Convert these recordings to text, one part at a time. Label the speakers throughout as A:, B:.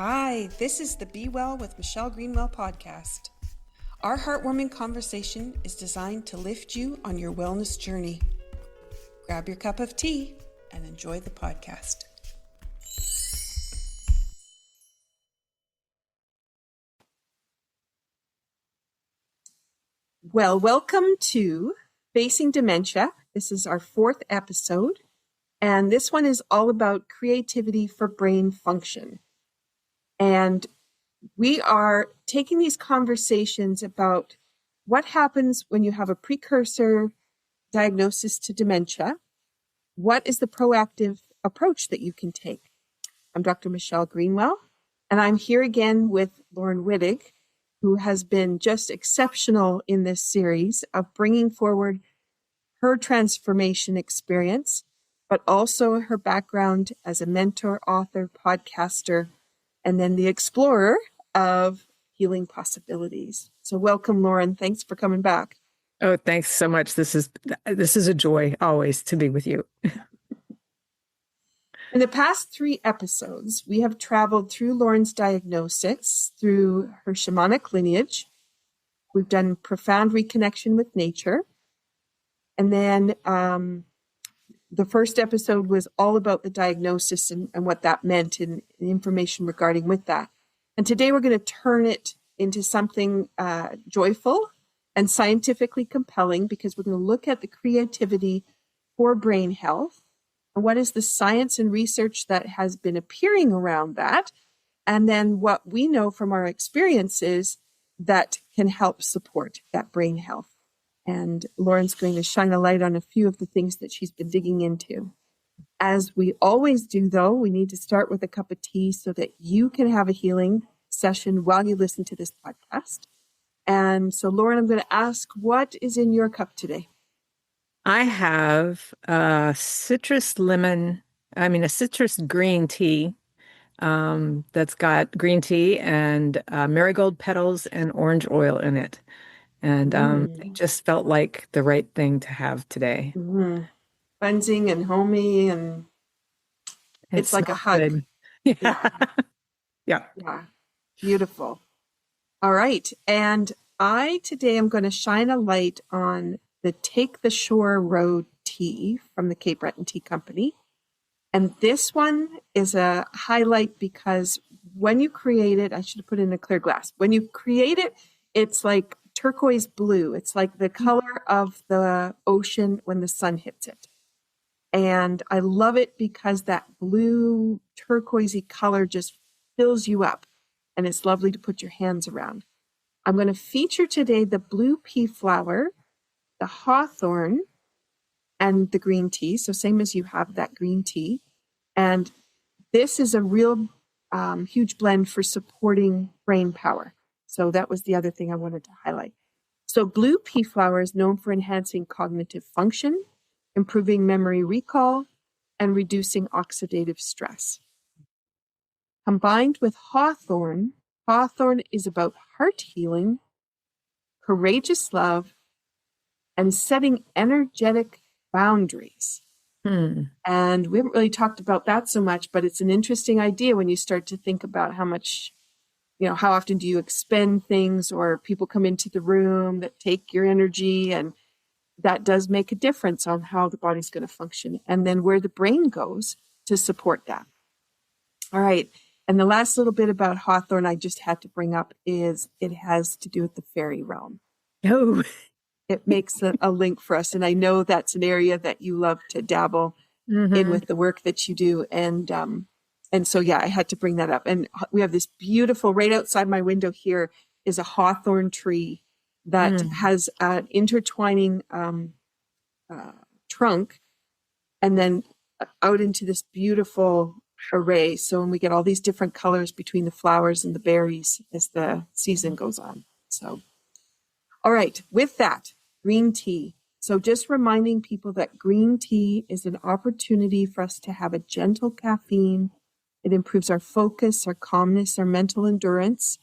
A: Hi, this is the Be Well with Michelle Greenwell podcast. Our heartwarming conversation is designed to lift you on your wellness journey. Grab your cup of tea and enjoy the podcast. Well, welcome to Facing Dementia. This is our 4th episode, and this one is all about creativity for brain function. And we are taking these conversations about what happens when you have a precursor diagnosis to dementia. What is the proactive approach that you can take? I'm Dr. Michelle Greenwell, and I'm here again with Laurin Wittig, who has been just exceptional in this series of bringing forward her transformation experience, but also her background as a mentor, author, podcaster, and then the explorer of healing possibilities. So welcome, Laurin. Thanks for coming back.
B: Oh, thanks so much. This is a joy always to be with you.
A: In the past 3 episodes, we have traveled through Laurin's diagnosis, through her shamanic lineage. We've done profound reconnection with nature. And then the first episode was all about the diagnosis and what that meant and the information regarding with that. And today we're going to turn it into something joyful and scientifically compelling, because we're going to look at the creativity for brain health and what is the science and research that has been appearing around that, and then what we know from our experiences that can help support that brain health. And Laurin's going to shine a light on a few of the things that she's been digging into. As we always do, though, we need to start with a cup of tea so that you can have a healing session while you listen to this podcast. And so, Laurin, I'm going to ask, what is in your cup today?
B: I have a citrus green tea that's got green tea and marigold petals and orange oil in it. And it just felt like the right thing to have today.
A: Mm-hmm. Cleansing and homey, and it's like a hug.
B: Good. Yeah.
A: Yeah. Beautiful. All right. And today I'm going to shine a light on the Take the Shore Road tea from the Cape Breton Tea Company. And this one is a highlight because when you create it, I should have put it in a clear glass. When you create it, it's like turquoise blue. It's like the color of the ocean when the sun hits it. And I love it because that blue turquoisey color just fills you up, and it's lovely to put your hands around. I'm going to feature today the blue pea flower, the hawthorn, and the green tea. So same as you have that green tea. And this is a real huge blend for supporting brain power. So that was the other thing I wanted to highlight. So blue pea flower is known for enhancing cognitive function, improving memory recall, and reducing oxidative stress. Combined with hawthorn is about heart healing, courageous love, and setting energetic boundaries. And we haven't really talked about that so much, but it's an interesting idea when you start to think about how much, how often do you expend things, or people come into the room that take your energy, and that does make a difference on how the body's going to function, and then where the brain goes to support that. All right. And the last little bit about hawthorn I just had to bring up is it has to do with the fairy realm.
B: Oh,
A: it makes a link for us. And I know that's an area that you love to dabble in with the work that you do. And so, I had to bring that up. And we have this beautiful, right outside my window here is a hawthorn tree that has an intertwining trunk, and then out into this beautiful array. So when we get all these different colors between the flowers and the berries as the season goes on. So, all right, with that, green tea. So just reminding people that green tea is an opportunity for us to have a gentle caffeine. It improves our focus, our calmness, our mental endurance.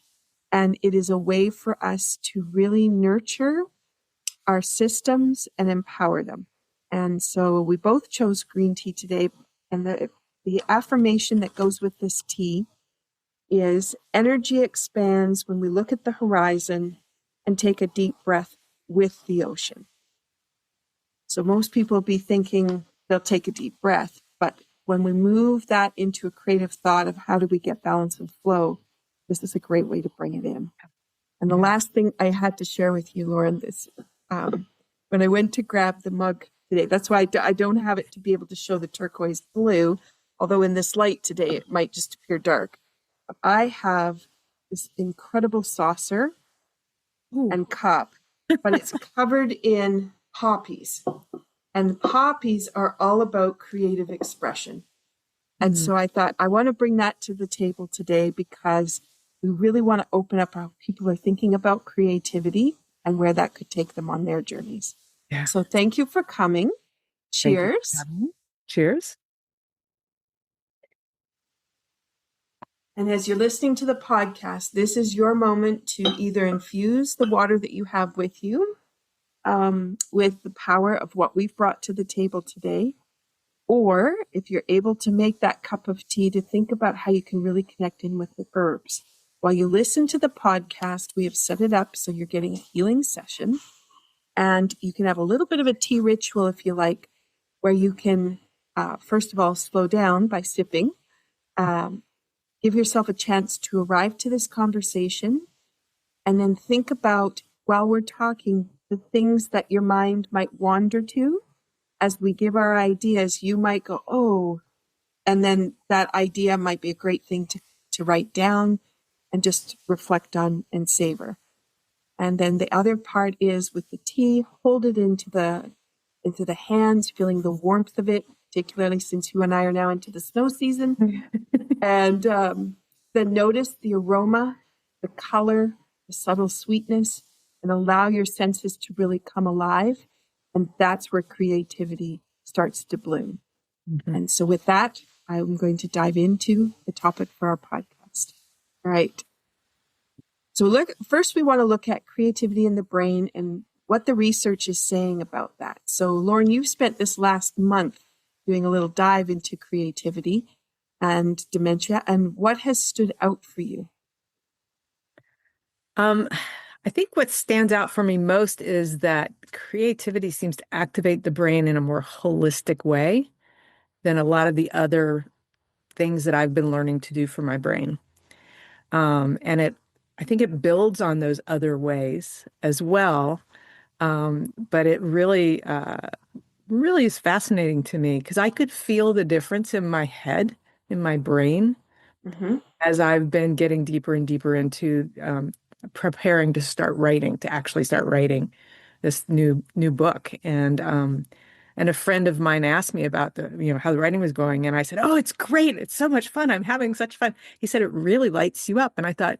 A: And it is a way for us to really nurture our systems and empower them. And so we both chose green tea today. And the affirmation that goes with this tea is energy expands when we look at the horizon and take a deep breath with the ocean. So most people will be thinking they'll take a deep breath, but when we move that into a creative thought of how do we get balance and flow, this is a great way to bring it in. And the last thing I had to share with you, Laurin, this when I went to grab the mug today, that's why I don't have it to be able to show the turquoise blue, although in this light today it might just appear dark. I have this incredible saucer and cup, but it's covered in poppies. And the poppies are all about creative expression. And so I thought, I want to bring that to the table today because we really want to open up how people are thinking about creativity and where that could take them on their journeys.
B: Yeah.
A: So thank you for coming. Cheers.
B: Cheers.
A: And as you're listening to the podcast, this is your moment to either infuse the water that you have with you with the power of what we've brought to the table today. Or if you're able to make that cup of tea, to think about how you can really connect in with the herbs. While you listen to the podcast, we have set it up so you're getting a healing session. And you can have a little bit of a tea ritual if you like, where you can, first of all, slow down by sipping. Give yourself a chance to arrive to this conversation. And then think about, while we're talking, the things that your mind might wander to. As we give our ideas, you might go, oh, and then that idea might be a great thing to write down and just reflect on and savor. And then the other part is with the tea, hold it into the hands, feeling the warmth of it, particularly since you and I are now into the snow season. And then notice the aroma, the color, the subtle sweetness, and allow your senses to really come alive. And that's where creativity starts to bloom. And so with that, I'm going to dive into the topic for our podcast. All right. So first we want to look at creativity in the brain and what the research is saying about that. So Laurin, you've spent this last month doing a little dive into creativity and dementia, and what has stood out for you?
B: I think what stands out for me most is that creativity seems to activate the brain in a more holistic way than a lot of the other things that I've been learning to do for my brain. And I think it builds on those other ways as well. But it really, really is fascinating to me because I could feel the difference in my head, in my brain, as I've been getting deeper and deeper into preparing to start writing, to actually start writing this new book. And a friend of mine asked me about how the writing was going, and I said, "Oh, it's great! It's so much fun! I'm having such fun." He said, "It really lights you up," and I thought,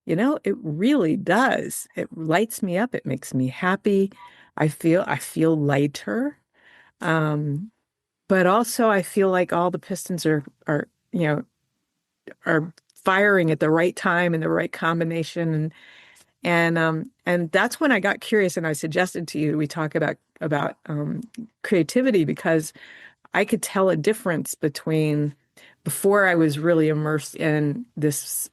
B: it really does. It lights me up. It makes me happy. I feel lighter. But also I feel like all the pistons are firing at the right time and the right combination. And that's when I got curious and I suggested to you we talk about creativity because I could tell a difference between before I was really immersed in this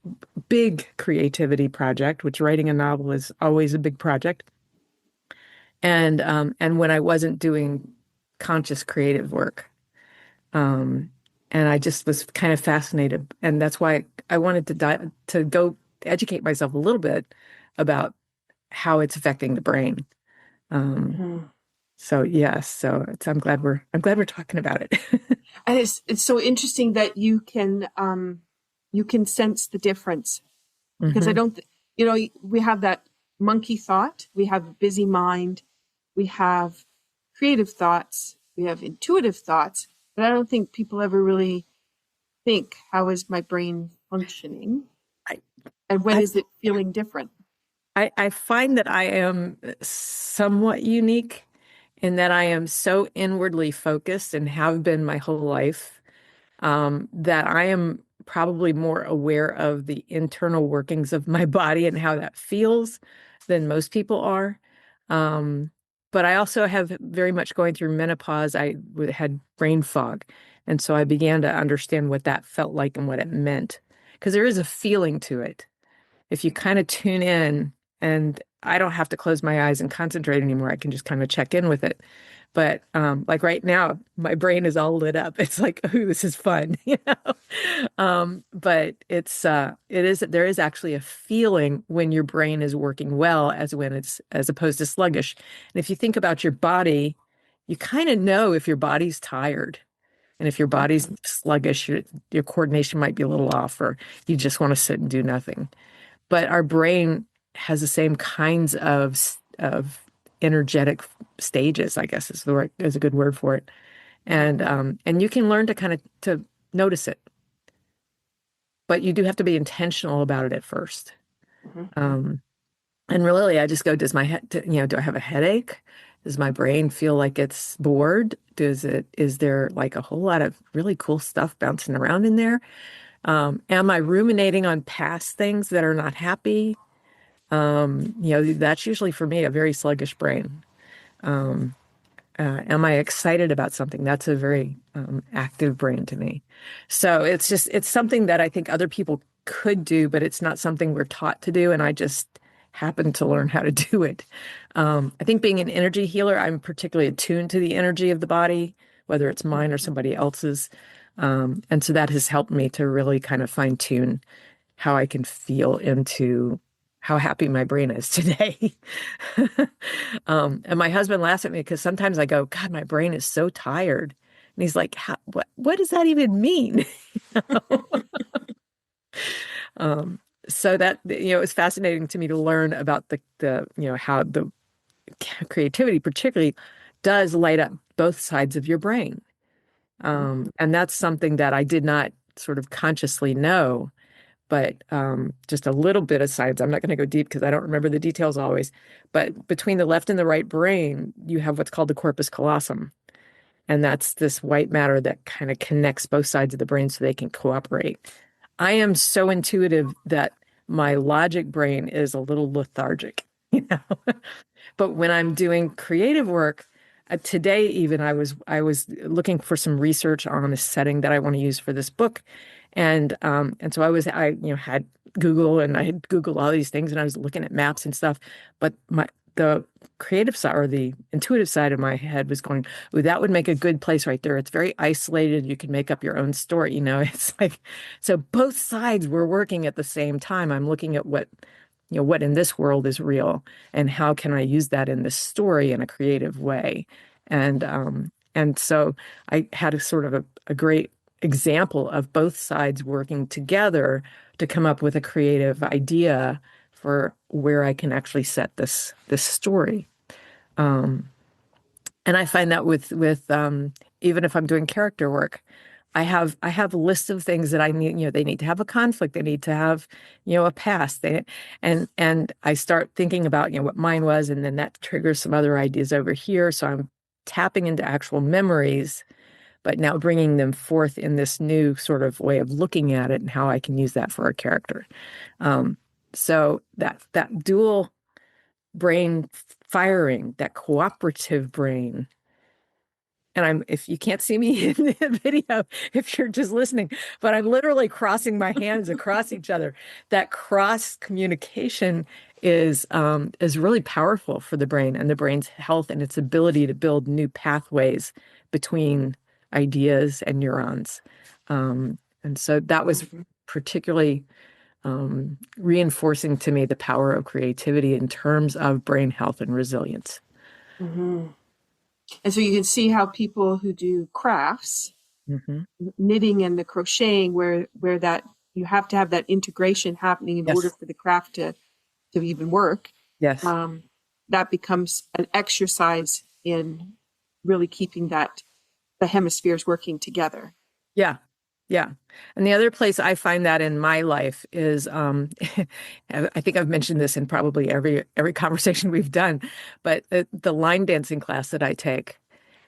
B: big creativity project, which writing a novel is always a big project, and when I wasn't doing conscious creative work. And I just was kind of fascinated, and that's why I wanted to go educate myself a little bit about how it's affecting the brain. So yes, I'm glad we're talking about it.
A: And it's so interesting that you can sense the difference because I don't, we have that monkey thought, we have a busy mind, we have creative thoughts, we have intuitive thoughts, but I don't think people ever really think, how is my brain functioning?
B: I,
A: And when
B: I,
A: is it feeling different?
B: I find that I am somewhat unique in that I am so inwardly focused and have been my whole life, that I am probably more aware of the internal workings of my body and how that feels than most people are. Um, but I also have very much going through menopause. Had brain fog. And so I began to understand what that felt like and what it meant. because there is a feeling to it. If you kind of tune in, and I don't have to close my eyes and concentrate anymore, I can just kind of check in with it. But like right now, my brain is all lit up. It's like, oh, this is fun, you know. But it is there is actually a feeling when your brain is working well as when it's as opposed to sluggish. And if you think about your body, you kind of know if your body's tired. And if your body's sluggish, your coordination might be a little off, or you just want to sit and do nothing. But our brain has the same kinds of energetic stages, I guess is a good word for it. And you can learn to kind of to notice it, but you do have to be intentional about it at first. Um, and really, I just go, does my head, do I have a headache? Does my brain feel like it's bored? Is there like a whole lot of really cool stuff bouncing around in there? Am I ruminating on past things that are not happy? That's usually for me a very sluggish brain. Am I excited about something? That's a very active brain to me. So it's something that I think other people could do, but it's not something we're taught to do. And I just happened to learn how to do it. I think being an energy healer, I'm particularly attuned to the energy of the body, whether it's mine or somebody else's. And so that has helped me to really kind of fine tune how I can feel into how happy my brain is today. And my husband laughs at me because sometimes I go, God, my brain is so tired. And he's like, what does that even mean? So that, it's fascinating to me to learn about how the creativity particularly does light up both sides of your brain. And that's something that I did not sort of consciously know, but just a little bit of science. I'm not going to go deep because I don't remember the details always. But between the left and the right brain, you have what's called the corpus callosum. And that's this white matter that kind of connects both sides of the brain so they can cooperate. I am so intuitive that my logic brain is a little lethargic, you know. But when I'm doing creative work, today even I was looking for some research on a setting that I want to use for this book, and so I had Google, and I had Googled all these things, and I was looking at maps and stuff, but the creative side or the intuitive side of my head was going, "Ooh, that would make a good place right there. It's very isolated. You can make up your own story." It's like, so both sides were working at the same time. I'm looking at what in this world is real, and how can I use that in this story in a creative way. And so I had a sort of a great example of both sides working together to come up with a creative idea for where I can actually set this story. Um, and I find that with even if I'm doing character work, I have a list of things that I need. They need to have a conflict. They need to have a past. And I start thinking about what mine was, and then that triggers some other ideas over here. So I'm tapping into actual memories, but now bringing them forth in this new sort of way of looking at it and how I can use that for a character. So that dual brain firing, that cooperative brain. And if you can't see me in the video, if you're just listening, but I'm literally crossing my hands across each other. That cross communication is really powerful for the brain and the brain's health and its ability to build new pathways between ideas and neurons. And so that was particularly reinforcing to me the power of creativity in terms of brain health and resilience.
A: Mm-hmm. And so you can see how people who do crafts,
B: Mm-hmm.
A: knitting and the crocheting, where that you have to have that integration happening in order
B: Yes.
A: for the craft to even work.
B: Yes.
A: That becomes an exercise in really keeping the hemispheres working together.
B: Yeah. Yeah. And the other place I find that in my life is I think I've mentioned this in probably every conversation we've done, but the line dancing class that I take,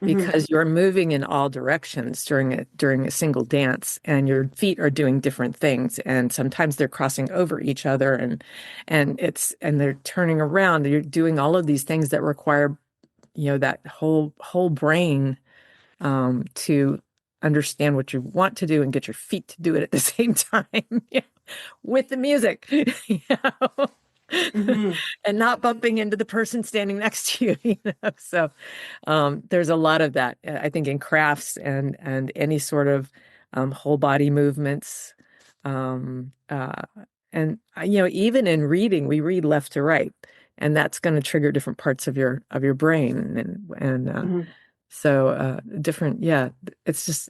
A: Mm-hmm.
B: because you're moving in all directions during a single dance, and your feet are doing different things, and sometimes they're crossing over each other, and they're turning around. You're doing all of these things that require that whole brain to understand what you want to do and get your feet to do it at the same time. Yeah. with the music, you know,
A: Hmm.
B: and not bumping into the person standing next to you, you know. So there's a lot of that, I think, in crafts and any sort of whole body movements. Um, uh, and you know, even in reading, we read left to right, and that's going to trigger different parts of your brain,
A: Hmm.
B: so different. Yeah, it's just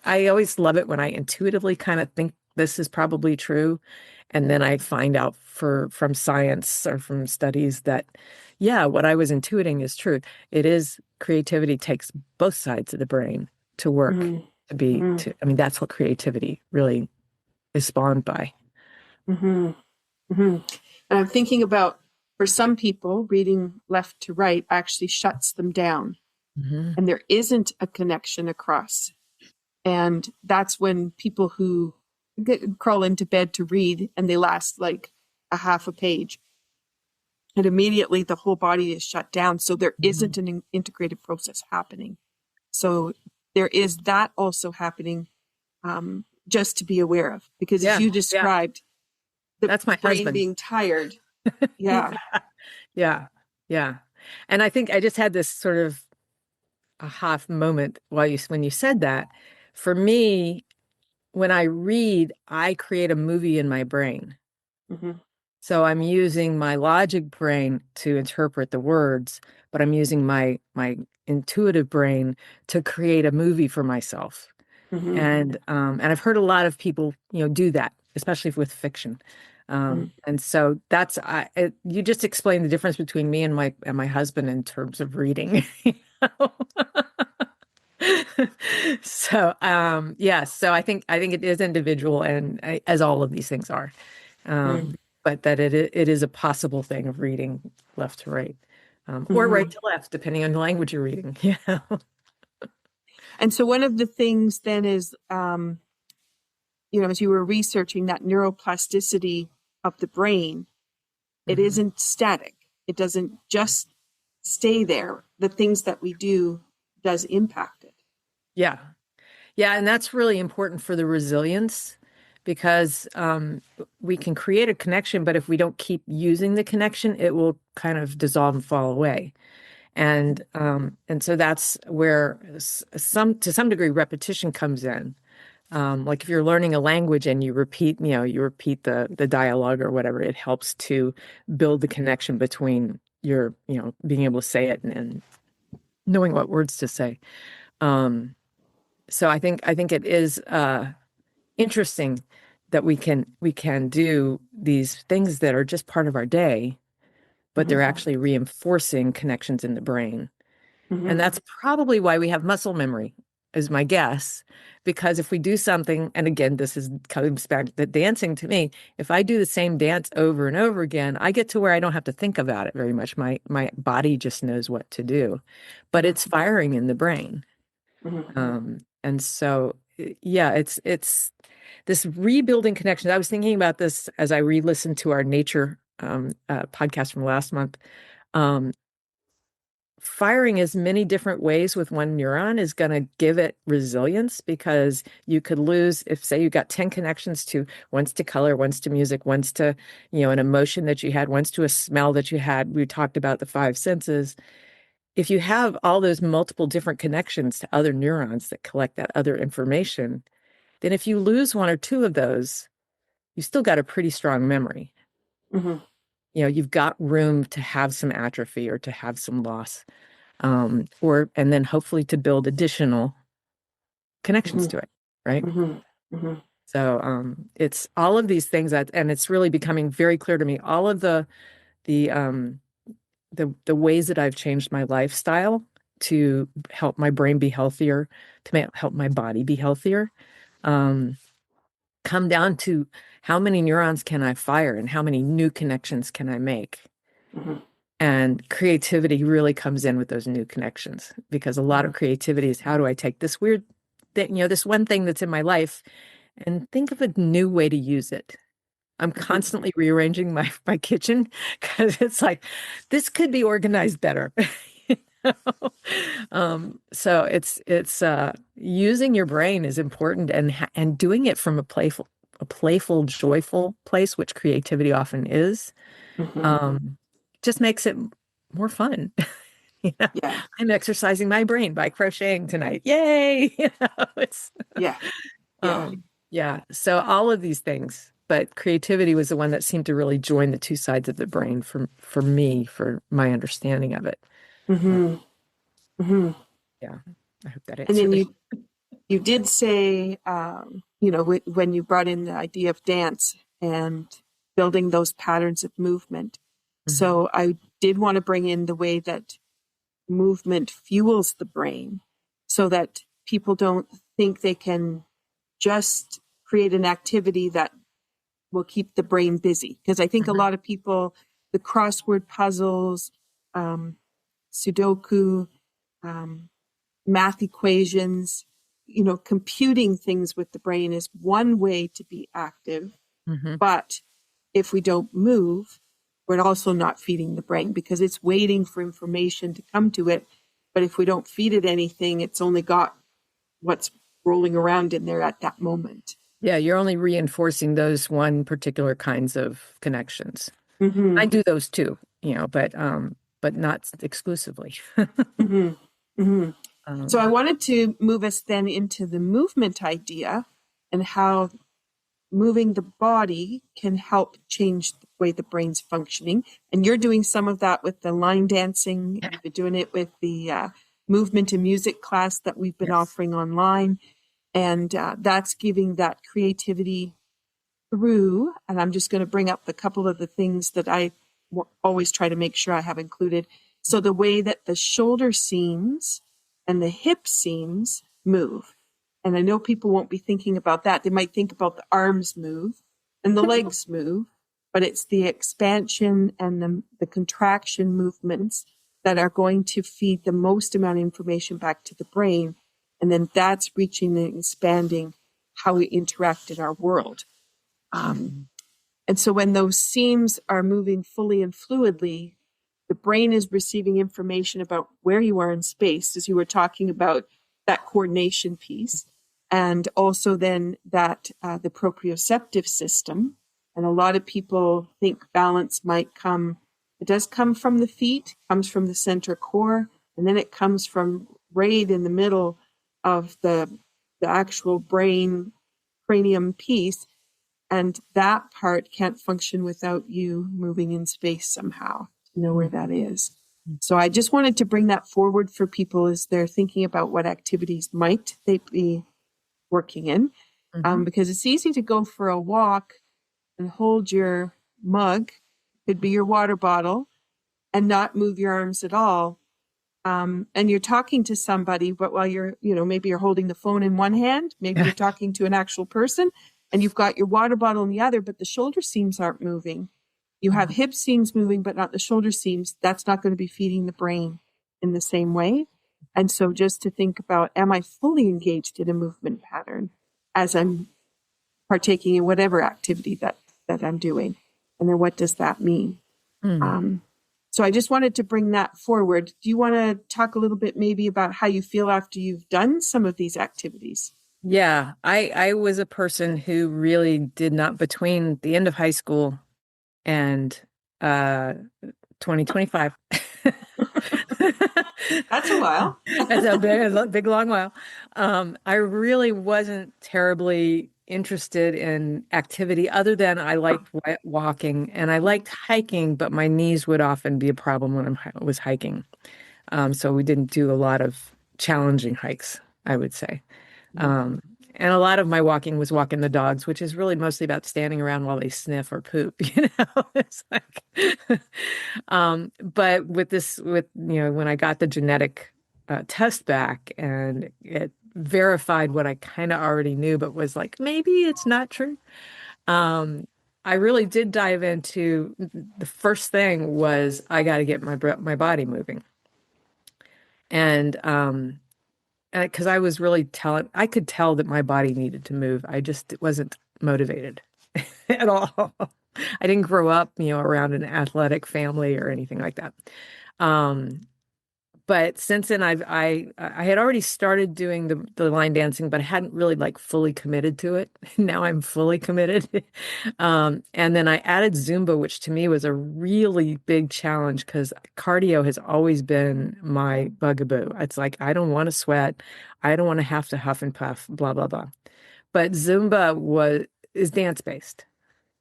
B: I always love it when I intuitively kind of think this is probably true, and then I find out from science or from studies that yeah, what I was intuiting is true. It is creativity takes both sides of the brain to work
A: Hmm.
B: to I mean that's what creativity really is spawned by.
A: Hmm. Hmm. And I'm thinking about, for some people, reading left to right actually shuts them down,
B: Hmm.
A: and there isn't a connection across. And that's when people who crawl into bed to read and they last like a half a page, and immediately the whole body is shut down. So there isn't an integrated process happening. So there is that also happening, just to be aware of, because as
B: Yeah,
A: you
B: yeah.
A: described,
B: That's
A: the
B: my
A: brain
B: husband.
A: being tired.
B: Yeah,
A: Yeah.
B: yeah, yeah. And I think I just had this sort of aha moment when you said that. For me, when I read, I create a movie in my brain.
A: Hmm.
B: So I'm using my logic brain to interpret the words, but I'm using my intuitive brain to create a movie for myself.
A: Hmm.
B: And I've heard a lot of people, you know, do that, especially with fiction. And so you just explained the difference between me and my husband in terms of reading. You know? So yes, so I think it is individual and as all of these things are.
A: Hmm.
B: But that it is a possible thing of reading left to right. Or right
A: Hmm.
B: to left, depending on the language you're reading. Yeah.
A: And so one of the things then is, as you were researching that neuroplasticity of the brain, it
B: Mhm.
A: isn't static. It doesn't just stay there. The things that we do does impact it.
B: Yeah. Yeah, and that's really important for the resilience because we can create a connection, but if we don't keep using the connection, it will kind of dissolve and fall away. And so that's where to some degree repetition comes in. Like if you're learning a language and you repeat the dialogue or whatever, it helps to build the connection between being able to say it and knowing what words to say. Um, so I think it is interesting that we can do these things that are just part of our day, but they're
A: Hmm.
B: actually reinforcing connections in the brain. And
A: Hmm.
B: that's probably why we have muscle memory, is my guess. Because if we do something, and again, this is comes back to dancing to me, if I do the same dance over and over again, I get to where I don't have to think about it very much. My body just knows what to do, but
A: Hmm.
B: it's firing in the brain.
A: Hmm.
B: And so, yeah, it's this rebuilding connections. I was thinking about this as I re-listened to our nature podcast from last month. Um, Firing as many different ways with one neuron is going to give it resilience because you could lose if say you got 10 connections to once to color, once to music, once to, an emotion that you had, once to a smell that you had. We talked about the five senses. If you have all those multiple different connections to other neurons that collect that other information, then if you lose one or two of those, you still got a pretty strong memory.
A: Hmm.
B: You've got room to have some atrophy or to have some loss, and then hopefully to build additional connections
A: Hmm.
B: to it, right?
A: Hmm. Hmm.
B: So it's all of these things and it's really becoming very clear to me. All of the um, the ways that I've changed my lifestyle to help my brain be healthier, help my body be healthier, um, come down to how many neurons can I fire and how many new connections can I make.
A: Hmm.
B: And creativity really comes in with those new connections because a lot of creativity is how do I take this weird thing, this one thing that's in my life and think of a new way to use it. I'm constantly rearranging my kitchen because it's like this could be organized better. You know? So it's using your brain is important and doing it from a a playful, joyful place, which creativity often is,
A: Hmm.
B: um, just makes it more fun. You know,
A: Yeah.
B: I'm exercising my brain by crocheting tonight. Yay! You know, it's
A: Yeah. Yeah.
B: yeah. So all of these things, but creativity was the one that seemed to really join the two sides of the brain for me, for my understanding of it. Uh,
A: Hmm. Hmm.
B: yeah. I hope that
A: And then
B: answered it.
A: you did say, when you brought in the idea of dance and building those patterns of movement.
B: Mhm.
A: So I did want to bring in the way that movement fuels the brain so that people don't think they can just create an activity that will keep the brain busy. Because I think a
B: Mhm.
A: lot of people, the crossword puzzles, um, Sudoku, um, math equations, computing things with the brain is one way to be active.
B: Mhm.
A: But if we don't move, we're also not feeding the brain because it's waiting for information to come to it. But if we don't feed it anything, it's only got what's rolling around in there at that moment.
B: Yeah, you're only reinforcing those one particular kinds of connections.
A: Hmm.
B: I do those too, but not exclusively.
A: Hmm. Hmm. So I
B: Um,
A: wanted to move us then into the movement idea and how moving the body can help change the way the brain's functioning. And you're doing some of that with the line dancing. You've been doing it with the movement and music class that we've been
B: yes.
A: offering online. And that's giving that creativity through. And I'm just going to bring up a couple of the things that I always try to make sure I have included. So the way that the shoulder seams and the hip seams move. And I know people won't be thinking about that. They might think about the arms move and the legs move, but it's the expansion and the contraction movements that are going to feed the most amount of information back to the brain. And then that's reaching and expanding how we interact in our world. Um,
B: Mhm.
A: and so when those seams are moving fully and fluidly, the brain is receiving information about where you are in space, as you were talking about that coordination piece, and also then that the proprioceptive system. And a lot of people think balance might come, it does come from the feet, comes from the center core, and then it comes from right in the middle of the actual brain cranium piece, and that part can't function without you moving in space somehow to know where that is. So I just wanted to bring that forward for people as they're thinking about what activities might they be working in,
B: Mhm.
A: because it's easy to go for a walk and hold your mug, could be your water bottle, and not move your arms at all. And you're talking to somebody, but while maybe you're holding the phone in one hand, maybe you're talking to an actual person, and you've got your water bottle in the other, but the shoulder seams aren't moving. You have hip seams moving, but not the shoulder seams. That's not going to be feeding the brain in the same way. And so just to think about, am I fully engaged in a movement pattern as I'm partaking in whatever activity that I'm doing? And then what does that mean?
B: Mm.
A: Um, so I just wanted to bring that forward. Do you want to talk a little bit maybe about how you feel after you've done some of these activities?
B: Yeah, I was a person who really did not between the end of high school and uh 2025.
A: That's a while.
B: It's a big, long while. I really wasn't terribly interested in activity other than I liked walking and I liked hiking, but my knees would often be a problem when I was hiking. So we didn't do a lot of challenging hikes, I would say. Um, and a lot of my walking was walking the dogs, which is really mostly about standing around while they sniff or poop, you know. It's like, but when I got the genetic test back and it verified what I kind of already knew, but was like, maybe it's not true. Um, I really did dive into the first thing was I got to get my body moving. And because I was really I could tell that my body needed to move. I just wasn't motivated at all. I didn't grow up, around an athletic family or anything like that. Um, But since then I had already started doing the line dancing, but I hadn't really like fully committed to it. Now I'm fully committed. And then I added Zumba, which to me was a really big challenge because cardio has always been my bugaboo. It's like I don't want to sweat, I don't want to have to huff and puff, blah blah blah. But Zumba was is dance based,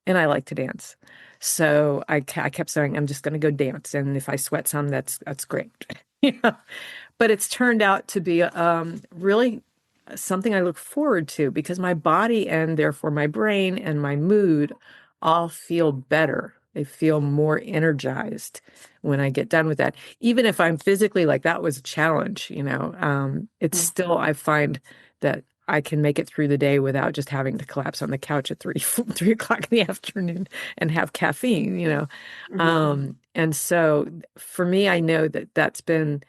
B: and I like to dance. So I kept saying, I'm just going to go dance. And if I sweat some, that's great. Yeah. But it's turned out to be really something I look forward to because my body and therefore my brain and my mood all feel better. They feel more energized when I get done with that. Even if I'm physically like that was a challenge, it's still, I find that I can make it through the day without just having to collapse on the couch at 3 o'clock in the afternoon and have caffeine. And so for me, I know that that's been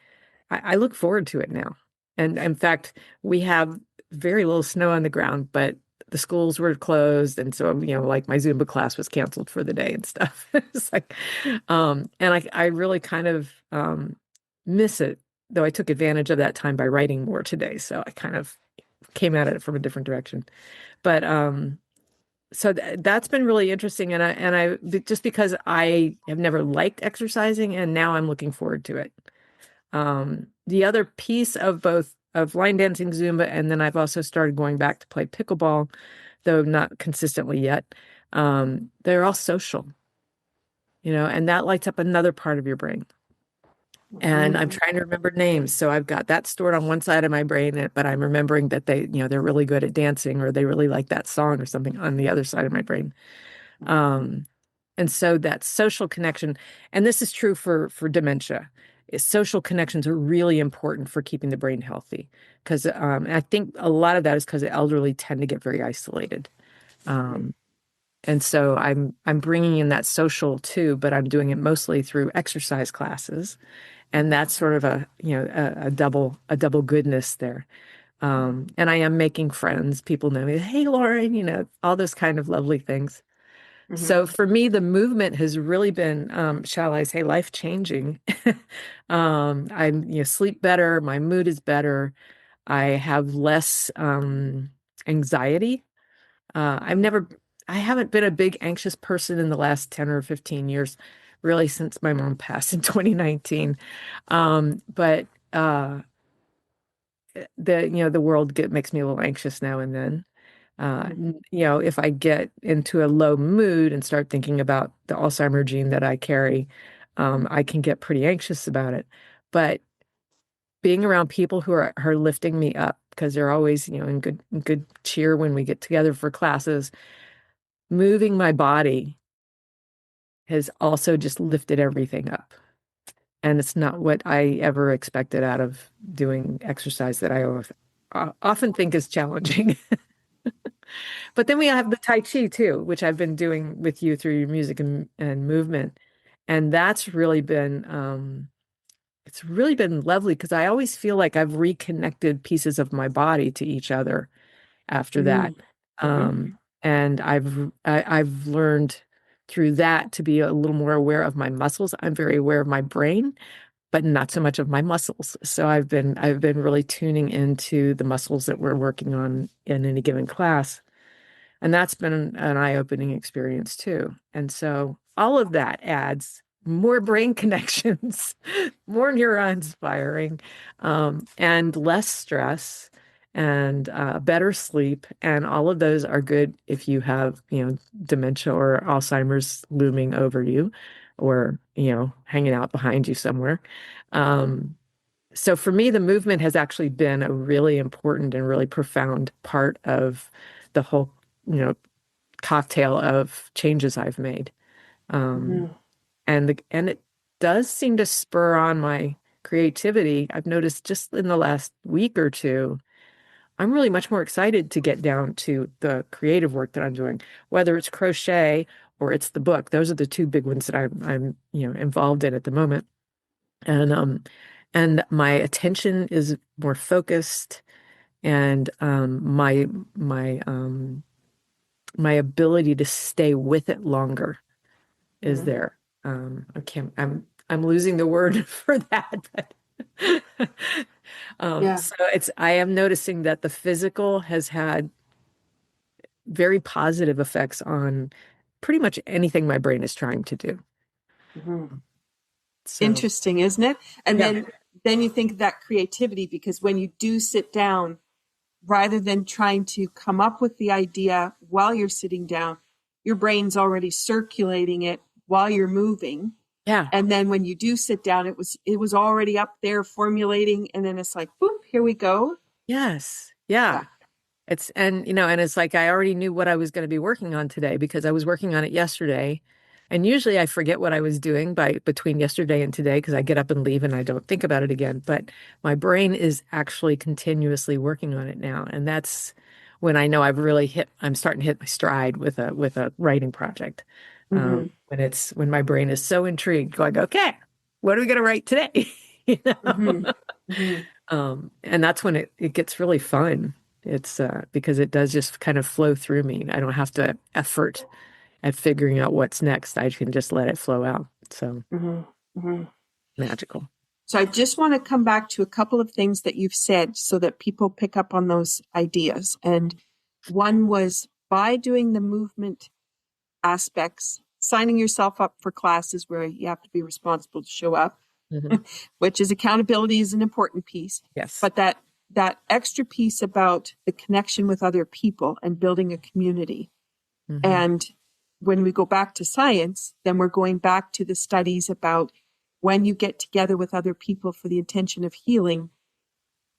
B: I look forward to it now. And in fact, we have very little snow on the ground, but the schools were closed. And so, like my Zumba class was canceled for the day and stuff. It's like, and I really kind of miss it, though I took advantage of that time by writing more today. So I kind of came at it from a different direction. But so that's been really interesting. And I just because I have never liked exercising and now I'm looking forward to it. The other piece of both of line dancing, Zumba, and then I've also started going back to play pickleball, though not consistently yet. They're all social, and that lights up another part of your brain. And I'm trying to remember names. So I've got that stored on one side of my brain, but I'm remembering that they're really good at dancing or they really like that song or something on the other side of my brain. Um, and so that social connection, and this is true for dementia, is social connections are really important for keeping the brain healthy. Because I think a lot of that is because the elderly tend to get very isolated. Um, and so I'm bringing in that social too, but I'm doing it mostly through exercise classes, and that's sort of a double goodness there. And I am making friends. People know me. Hey, Laurin, all those kind of lovely things. So for me, the movement has really been, shall I say, life changing. I sleep better, my mood is better, I have less anxiety. I've never, I haven't been a big anxious person in the last 10 or 15 years, really since my mom passed in 2019. But the world makes me a little anxious now and then. If I get into a low mood and start thinking about the Alzheimer gene that I carry, I can get pretty anxious about it. But being around people who are lifting me up because they're always, in good cheer when we get together for classes, moving my body has also just lifted everything up. And it's not what I ever expected out of doing exercise that often think is challenging. But then we have the Tai Chi too, which I've been doing with you through your music and movement. And that's really been it's really been lovely because I always feel like I've reconnected pieces of my body to each other after that. And I've learned through that to be a little more aware of my muscles. I'm very aware of my brain, but not so much of my muscles. So I've been really tuning into the muscles that we're working on in any given class. And that's been an eye-opening experience too. And so all of that adds more brain connections, more neurons firing, and less stress and better sleep. And all of those are good if you have, dementia or Alzheimer's looming over you or, hanging out behind you somewhere. So for me, the movement has actually been a really important and really profound part of the whole, you know, cocktail of changes I've made. Um, and it does seem to spur on my creativity. I've noticed just in the last week or two, I'm really much more excited to get down to the creative work that I'm doing, whether it's crochet or it's the book. Those are the two big ones that I'm involved in at the moment. And my attention is more focused, and my ability to stay with it longer is there. I can't. I'm losing the word for that. But
A: Yeah.
B: So I am noticing that the physical has had very positive effects on pretty much anything my brain is trying to do.
A: Mhm.
B: So,
A: Interesting, isn't it? And
B: yeah.
A: then you think of that creativity, because when you do sit down, rather than trying to come up with the idea while you're sitting down, your brain's already circulating it while you're moving.
B: Yeah.
A: And then when you do sit down, it was already up there formulating, and then it's like, boop, here we go.
B: Yes.
A: Yeah.
B: Yeah. And it's like I already knew what I was going to be working on today because I was working on it yesterday. And usually I forget what I was doing by between yesterday and today because I get up and leave and I don't think about it again. But my brain is actually continuously working on it now. And that's when I know I'm starting to hit my stride with a writing project.
A: Hmm.
B: When my brain is so intrigued, going, okay, what are we going to write today? You know?
A: Hmm. Hmm.
B: And that's when it gets really fun. It's because it does just kind of flow through me. I don't have to effort at figuring out what's next. I can just let it flow out. So
A: Hmm. Hmm.
B: magical.
A: So I just want to come back to a couple of things that you've said so that people pick up on those ideas. And one was, by doing the movement aspects, signing yourself up for classes where you have to be responsible to show up,
B: Hmm.
A: which is, accountability is an important piece.
B: Yes.
A: But that extra piece about the connection with other people and building a community.
B: Hmm.
A: And when we go back to science, then we're going back to the studies about when you get together with other people for the intention of healing,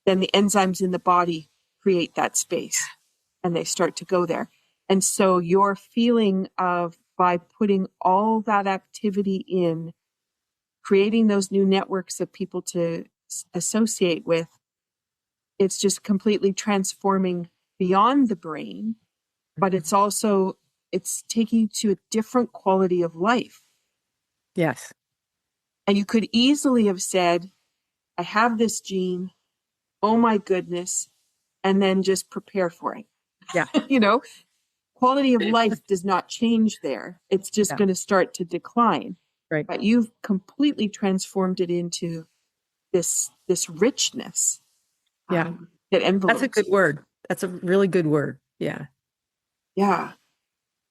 A: then the enzymes in the body create that space and they start to go there. And so your feeling of, by putting all that activity in, creating those new networks of people to associate with, it's just completely transforming beyond the brain, but
B: Hmm.
A: it's taking you to a different quality of life.
B: Yes.
A: And you could easily have said, I have this gene, oh my goodness, and then just prepare for it.
B: Yeah.
A: You know, quality of life does not change there. It's just
B: Yeah.
A: going to start to decline.
B: Right.
A: But you've completely transformed it into this richness,
B: Yeah.
A: that
B: That's a
A: envelopes
B: good
A: you.
B: word. That's a really good word. Yeah.
A: Yeah.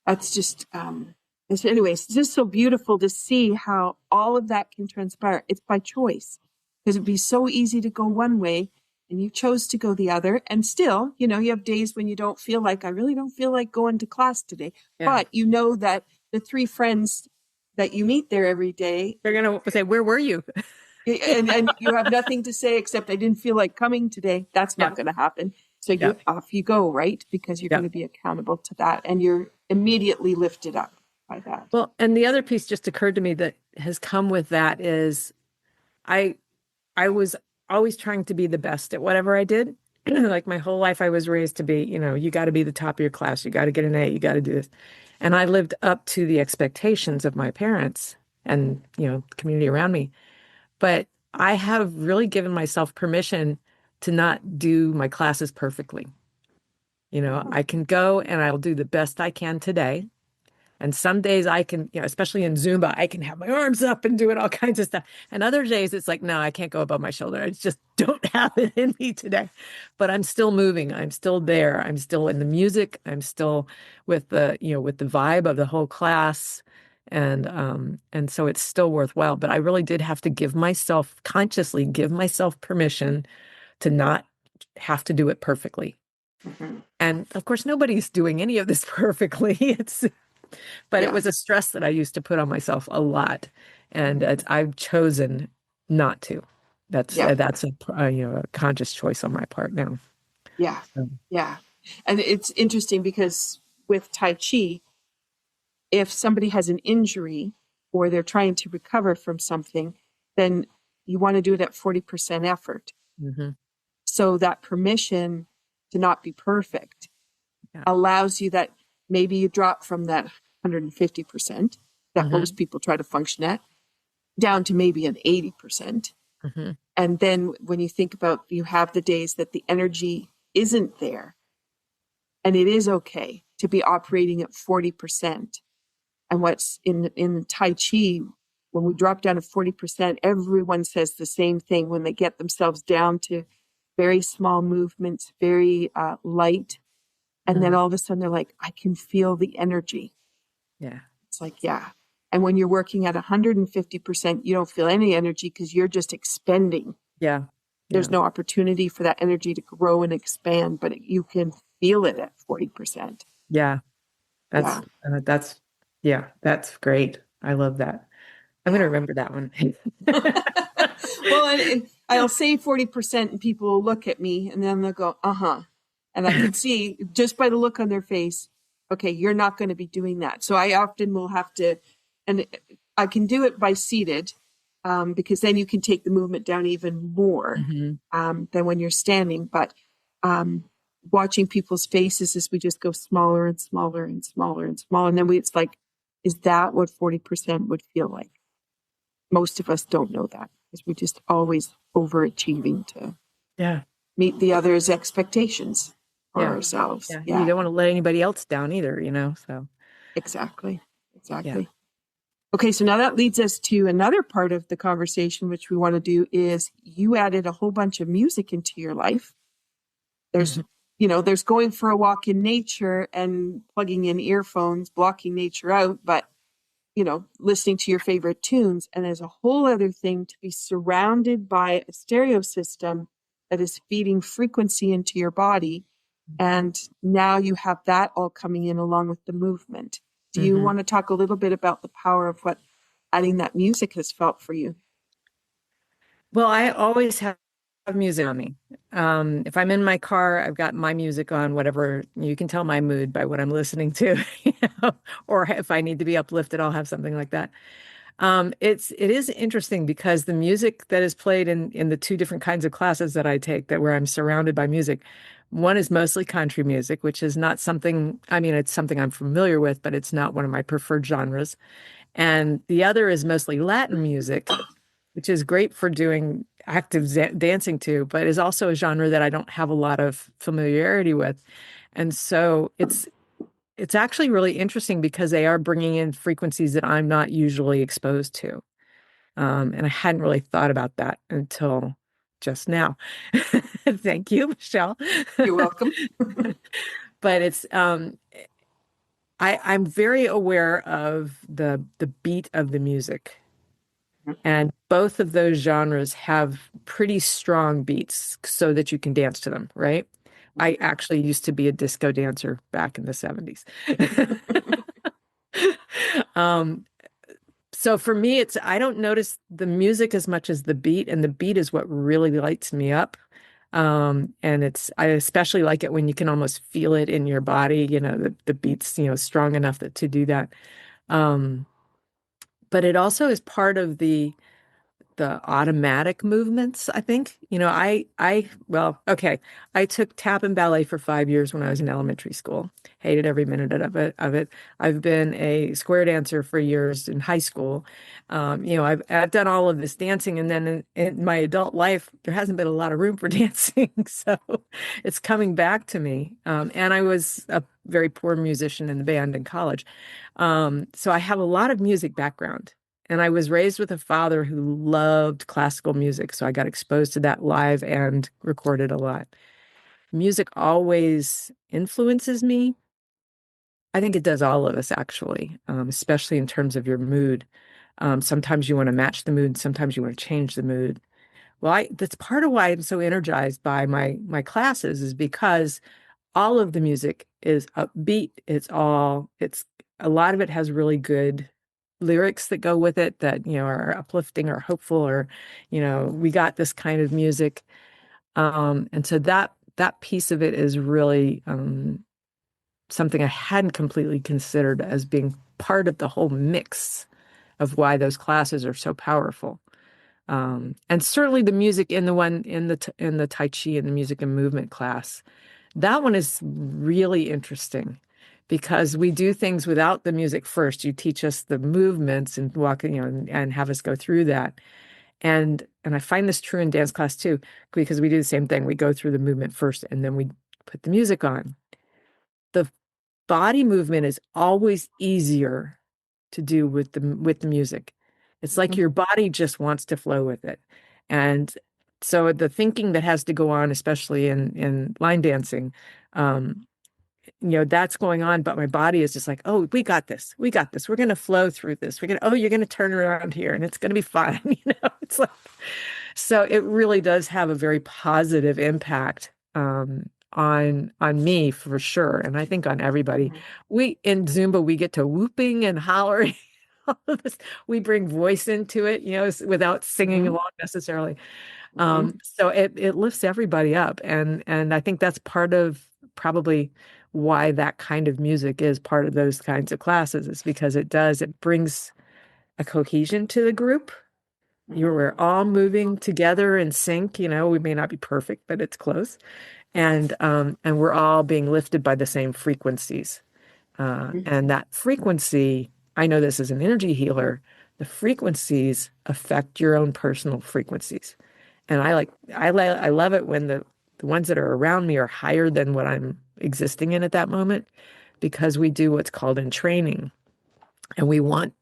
A: That's just anyways, it's just so beautiful to see how all of that can transpire. It's by choice, because it'd be so easy to go one way and you chose to go the other. And still, you have days when you don't feel like, I really don't feel like going to class today.
B: Yeah.
A: But you know that the three friends that you meet there every day,
B: They're gonna say, "Where were you?"
A: and you have nothing to say except, I didn't feel like coming today. That's
B: Yeah.
A: not going to happen. So
B: Yeah.
A: off you go, right? Because you're
B: Yeah.
A: going to be accountable to that, and you're immediately lifted up by that.
B: Well, and the other piece just occurred to me that has come with that is I I was always trying to be the best at whatever I did. Like my whole life, I was raised to be, you got to be the top of your class. You got to get an A. You got to do this. And I lived up to the expectations of my parents and, the community around me. But I have really given myself permission to not do my classes perfectly. I can go and I'll do the best I can today. And some days I can, especially in Zumba, I can have my arms up and doing all kinds of stuff. And other days it's like, no, I can't go above my shoulder. I just don't have it in me today. But I'm still moving. I'm still there. I'm still in the music. I'm still with the vibe of the whole class. And so it's still worthwhile. But I really did have to consciously give myself permission to not have to do it perfectly.
A: Mhm.
B: And of course, nobody's doing any of this perfectly. But it
A: Yeah.
B: was a stress that I used to put on myself a lot, and I've chosen not to.
A: Yeah.
B: That's a conscious choice on my part now.
A: Yeah.
B: So,
A: Yeah. And it's interesting because with Tai Chi, if somebody has an injury or they're trying to recover from something, then you want to do it at 40% effort.
B: mhm.
A: So that permission to not be perfect
B: Yeah.
A: allows you that, maybe you drop from that 150% that
B: Hmm.
A: most people try to function at, down to maybe an 80%.
B: Hmm.
A: And then when you think about, you have the days that the energy isn't there, and it is okay to be operating at 40%. And what's in Tai Chi, when we drop down to 40%, everyone says the same thing when they get themselves down to very small movements, very light. And then all of a sudden they're like, I can feel the energy.
B: Yeah.
A: It's like, yeah. And when you're working at 150%, you don't feel any energy because you're just expending.
B: Yeah.
A: There's
B: Yeah.
A: no opportunity for that energy to grow and expand, but you can feel it at 40%.
B: Yeah.
A: Yeah.
B: That's yeah, that's great. I love that. I'm going to
A: Yeah.
B: remember that one.
A: Well, and I'll say 40% and people will look at me and then they'll go, uh-huh. And I can see just by the look on their face, okay, you're not going to be doing that. So I often will have to, and I can do it by seated, because then you can take the movement down even more
B: Mhm.
A: than when you're standing. But um, watching people's faces as we just go smaller and smaller and smaller and smaller. And then it's like, is that what 40% would feel like? Most of us don't know that because we're just always overachieving to
B: Yeah.
A: meet the other's expectations for
B: Yeah.
A: ourselves.
B: Yeah. You
A: Yeah,
B: don't want to let anybody else down either, you know? So,
A: exactly.
B: yeah.
A: Exactly. Okay, so now that leads us to another part of the conversation, which we want to do is you added a whole bunch of music into your life. There's,
B: Mhm.
A: there's going for a walk in nature and plugging in earphones, blocking nature out, but listening to your favorite tunes. And there's a whole other thing to be surrounded by a stereo system that is feeding frequency into your body. And now you have that all coming in along with the movement. Do you
B: Mhm.
A: want to talk a little bit about the power of what adding that music has felt for you?
B: Well, I always have music on me. If I'm in my car, I've got my music on, whatever. You can tell my mood by what I'm listening to, you know, or if I need to be uplifted, I'll have something like that. It is interesting because the music that is played in the two different kinds of classes that I take, that where I'm surrounded by music, one is mostly country music, which is not something, I mean, it's something I'm familiar with, but it's not one of my preferred genres. And the other is mostly Latin music, which is great for doing active dancing to, but is also a genre that I don't have a lot of familiarity with. And so it's actually really interesting because they are bringing in frequencies that I'm not usually exposed to. And I hadn't really thought about that until just now. Thank you, Michelle.
A: You're welcome.
B: But I'm very aware of the beat of the music. And both of those genres have pretty strong beats so that you can dance to them, right? I actually used to be a disco dancer back in the 70s. Um, so for me, I don't notice the music as much as the beat, and the beat is what really lights me up. And I especially like it when you can almost feel it in your body, the beat's, strong enough to do that. Um, but it also is part of the automatic movements, I think. Well, okay. I took tap and ballet for 5 years when I was in elementary school. Hated every minute of it. I've been a square dancer for years in high school. I've done all of this dancing, and then in my adult life, there hasn't been a lot of room for dancing. So it's coming back to me. And I was a very poor musician in the band in college. So I have a lot of music background. And I was raised with a father who loved classical music, so I got exposed to that live and recorded a lot. Music always influences me. I think it does all of us, actually, especially in terms of your mood. Sometimes you want to match the mood, sometimes you want to change the mood. Well, that's part of why I'm so energized by my classes, is because all of the music is upbeat. It's a lot of it has really good lyrics that go with it that, are uplifting or hopeful, or, we got this kind of music. And so that piece of it is really something I hadn't completely considered as being part of the whole mix of why those classes are so powerful. And certainly the music in the one in the Tai Chi and the music and movement class, that one is really interesting because we do things without the music first. You teach us the movements and walk, and have us go through that. And I find this true in dance class too, because we do the same thing. We go through the movement first and then we put the music on. The body movement is always easier to do with the music It's like your body just wants to flow with it. And so the thinking that has to go on, especially in line dancing, um, that's going on, but my body is just like, oh, we got this. We got this. We're going to flow through this. Oh, you're going to turn around here and it's going to be fine. It's like, so it really does have a very positive impact, on me for sure. And I think on everybody. In Zumba, we get to whooping and hollering. All of this. We bring voice into it, without singing
A: Mm-hmm.
B: along necessarily.
A: Mm-hmm.
B: So it lifts everybody up. And I think that's part of probably why that kind of music is part of those kinds of classes, is because it brings a cohesion to the group. We're all moving together in sync. We may not be perfect, but it's close. And we're all being lifted by the same frequencies. And that frequency, I know this as an energy healer, the frequencies affect your own personal frequencies. And I love it when the ones that are around me are higher than what I'm existing in at that moment, because we do what's called entraining. And we want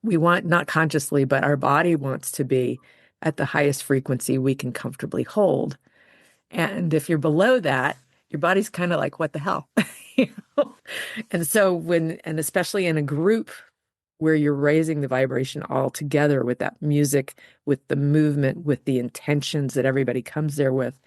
B: not consciously, but our body wants to be at the highest frequency we can comfortably hold. And if you're below that, your body's kind of like, what the hell? You know? And so and especially in a group where you're raising the vibration all together with that music, with the movement, with the intentions that everybody comes there with,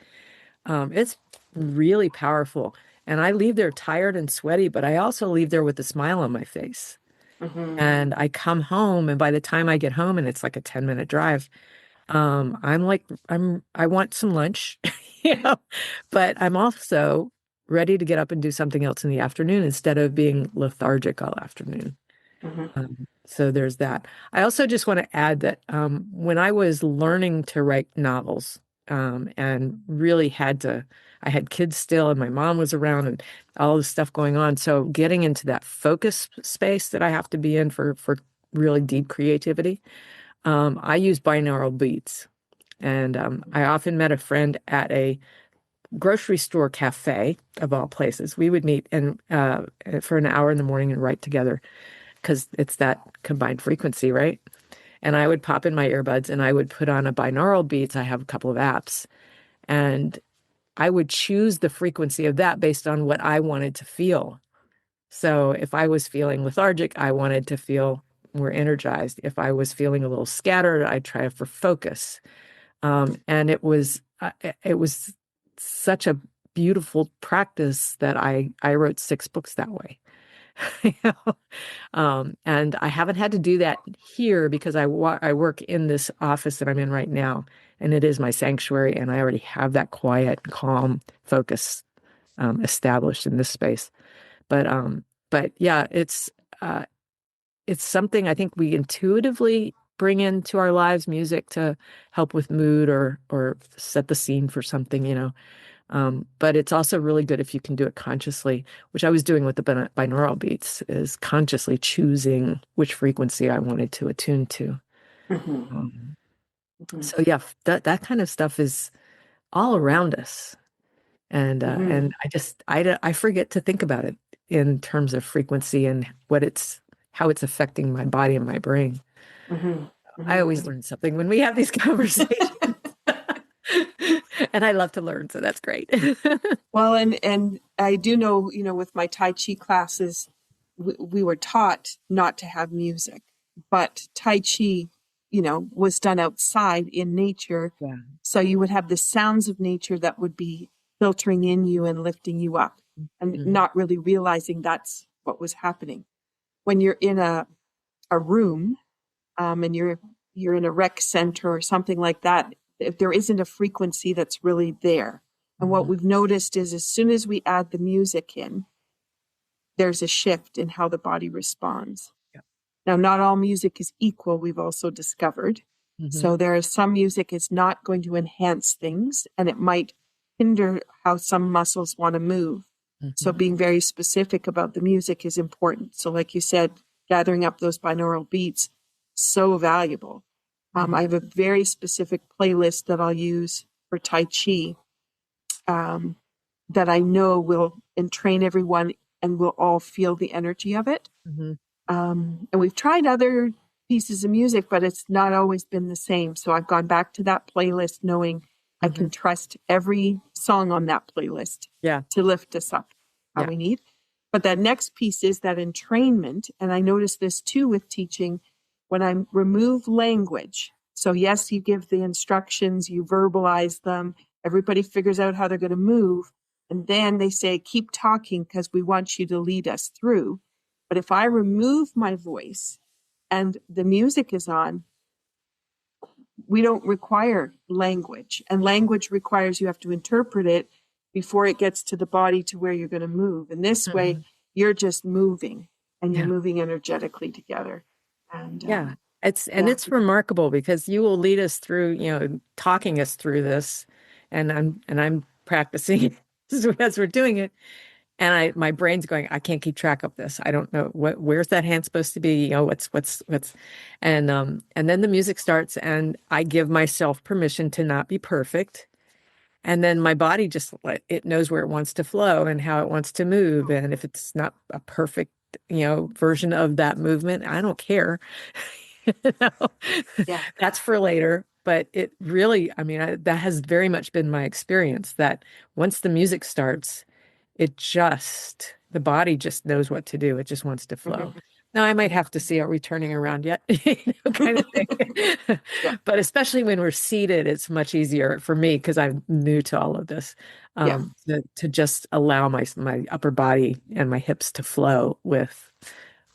B: it's really powerful. And I leave there tired and sweaty, but I also leave there with a smile on my face.
A: Mm-hmm.
B: And I come home, and by the time I get home, and it's like a 10-minute drive, I want some lunch, you know, but I'm also ready to get up and do something else in the afternoon instead of being lethargic all afternoon.
A: Mm-hmm.
B: So there's that. I also just want to add that when I was learning to write novels, and really I had kids still, and my mom was around, and all this stuff going on. So getting into that focus space that I have to be in for really deep creativity, I use binaural beats. And I often met a friend at a grocery store cafe, of all places. We would meet for an hour in the morning and write together, because it's that combined frequency, right? And I would pop in my earbuds and I would put on a binaural beats. I have a couple of apps, and I would choose the frequency of that based on what I wanted to feel. So if I was feeling lethargic, I wanted to feel more energized. If I was feeling a little scattered, I'd try for focus. And it was such a beautiful practice that I wrote 6 books that way. You know? And I haven't had to do that here because I work in this office that I'm in right now, and it is my sanctuary, and I already have that quiet, calm focus established in this space. But yeah, it's something I think we intuitively bring into our lives, music to help with mood or set the scene for something, you know. But it's also really good if you can do it consciously, which I was doing with the binaural beats, is consciously choosing which frequency I wanted to attune to.
A: Mm-hmm.
B: Um,
A: Mm-hmm.
B: so yeah, that kind of stuff is all around us,
A: Mm-hmm.
B: and I forget to think about it in terms of frequency and how it's affecting my body and my brain.
A: Mm-hmm.
B: I
A: Mm-hmm.
B: always learn something when we have these conversations. And I love to learn, so that's great.
A: Well, and I do know, with my Tai Chi classes, we were taught not to have music, but Tai Chi, was done outside in nature.
B: Yeah.
A: So you would have the sounds of nature that would be filtering in you and lifting you up, and
B: Mhm.
A: not really realizing that's what was happening. When you're in a room, and you're in a rec center or something like that, if there isn't a frequency that's really there. And what
B: Mhm.
A: we've noticed is as soon as we add the music in, there's a shift in how the body responds.
B: Yeah.
A: Now, not all music is equal, we've also discovered.
B: Mhm.
A: So there is some music is not going to enhance things, and it might hinder how some muscles want to move. So
B: Mhm.
A: being very specific about the music is important. So like you said, gathering up those binaural beats, so valuable. I have a very specific playlist that I'll use for Tai Chi, um, that I know will entrain everyone and we'll all feel the energy of it.
B: Mhm.
A: And we've tried other pieces of music, but it's not always been the same. So I've gone back to that playlist knowing I can trust every song on that playlist
B: Yeah.
A: to lift us up how
B: Yeah.
A: we need. But that next piece is that entrainment. And I noticed this too with teaching when I remove language. So yes, you give the instructions, you verbalize them, everybody figures out how they're going to move. And then they say, keep talking because we want you to lead us through. But if I remove my voice and the music is on, we don't require language. And language requires you have to interpret it before it gets to the body to where you're going to move. And this way, you're just moving and you're
B: Yeah.
A: moving energetically together. And
B: Yeah.
A: yeah,
B: It's remarkable because you will lead us through, talking us through this, and I'm practicing as we're doing it. And my brain's going, I can't keep track of this. I don't know where's that hand supposed to be? What's and then the music starts and I give myself permission to not be perfect. And then my body just it knows where it wants to flow and how it wants to move. And if it's not a perfect, version of that movement, I don't care. You know,
A: yeah.
B: that's for later. But it really, I mean, that has very much been my experience that once the music starts, the body just knows what to do. It just wants to flow. Now, I might have to see, are we turning around yet? Kind of thing.
A: Yeah,
B: But especially when we're seated, it's much easier for me because I'm new to all of this,
A: yeah.
B: to just allow my upper body and my hips to flow with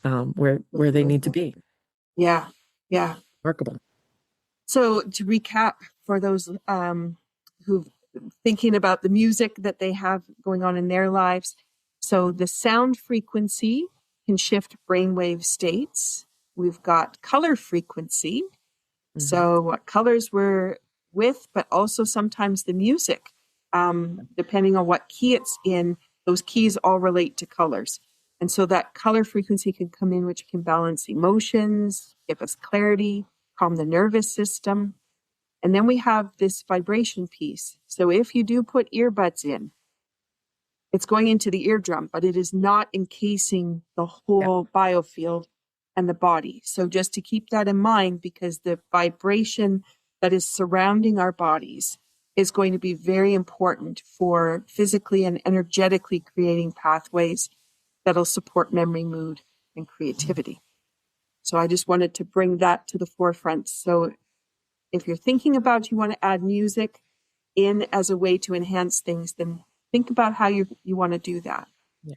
B: where they need to be.
A: Yeah, yeah.
B: Remarkable.
A: So to recap for those who thinking about the music that they have going on in their lives. So the sound frequency can shift brainwave states. We've got color frequency. So what colors we're with, but also sometimes the music, depending on what key it's in, those keys all relate to colors. And so that color frequency can come in, which can balance emotions, give us clarity, calm the nervous system. And then we have this vibration piece. So if you do put earbuds in, it's going into the eardrum, but it is not encasing the
B: Yeah.
A: whole biofield and the body. So just to keep that in mind, because the vibration that is surrounding our bodies is going to be very important for physically and energetically creating pathways that'll support memory, mood, and creativity. So I just wanted to bring that to the forefront. So if you're thinking about you want to add music in as a way to enhance things, then think about how you want to do that.
B: Yeah.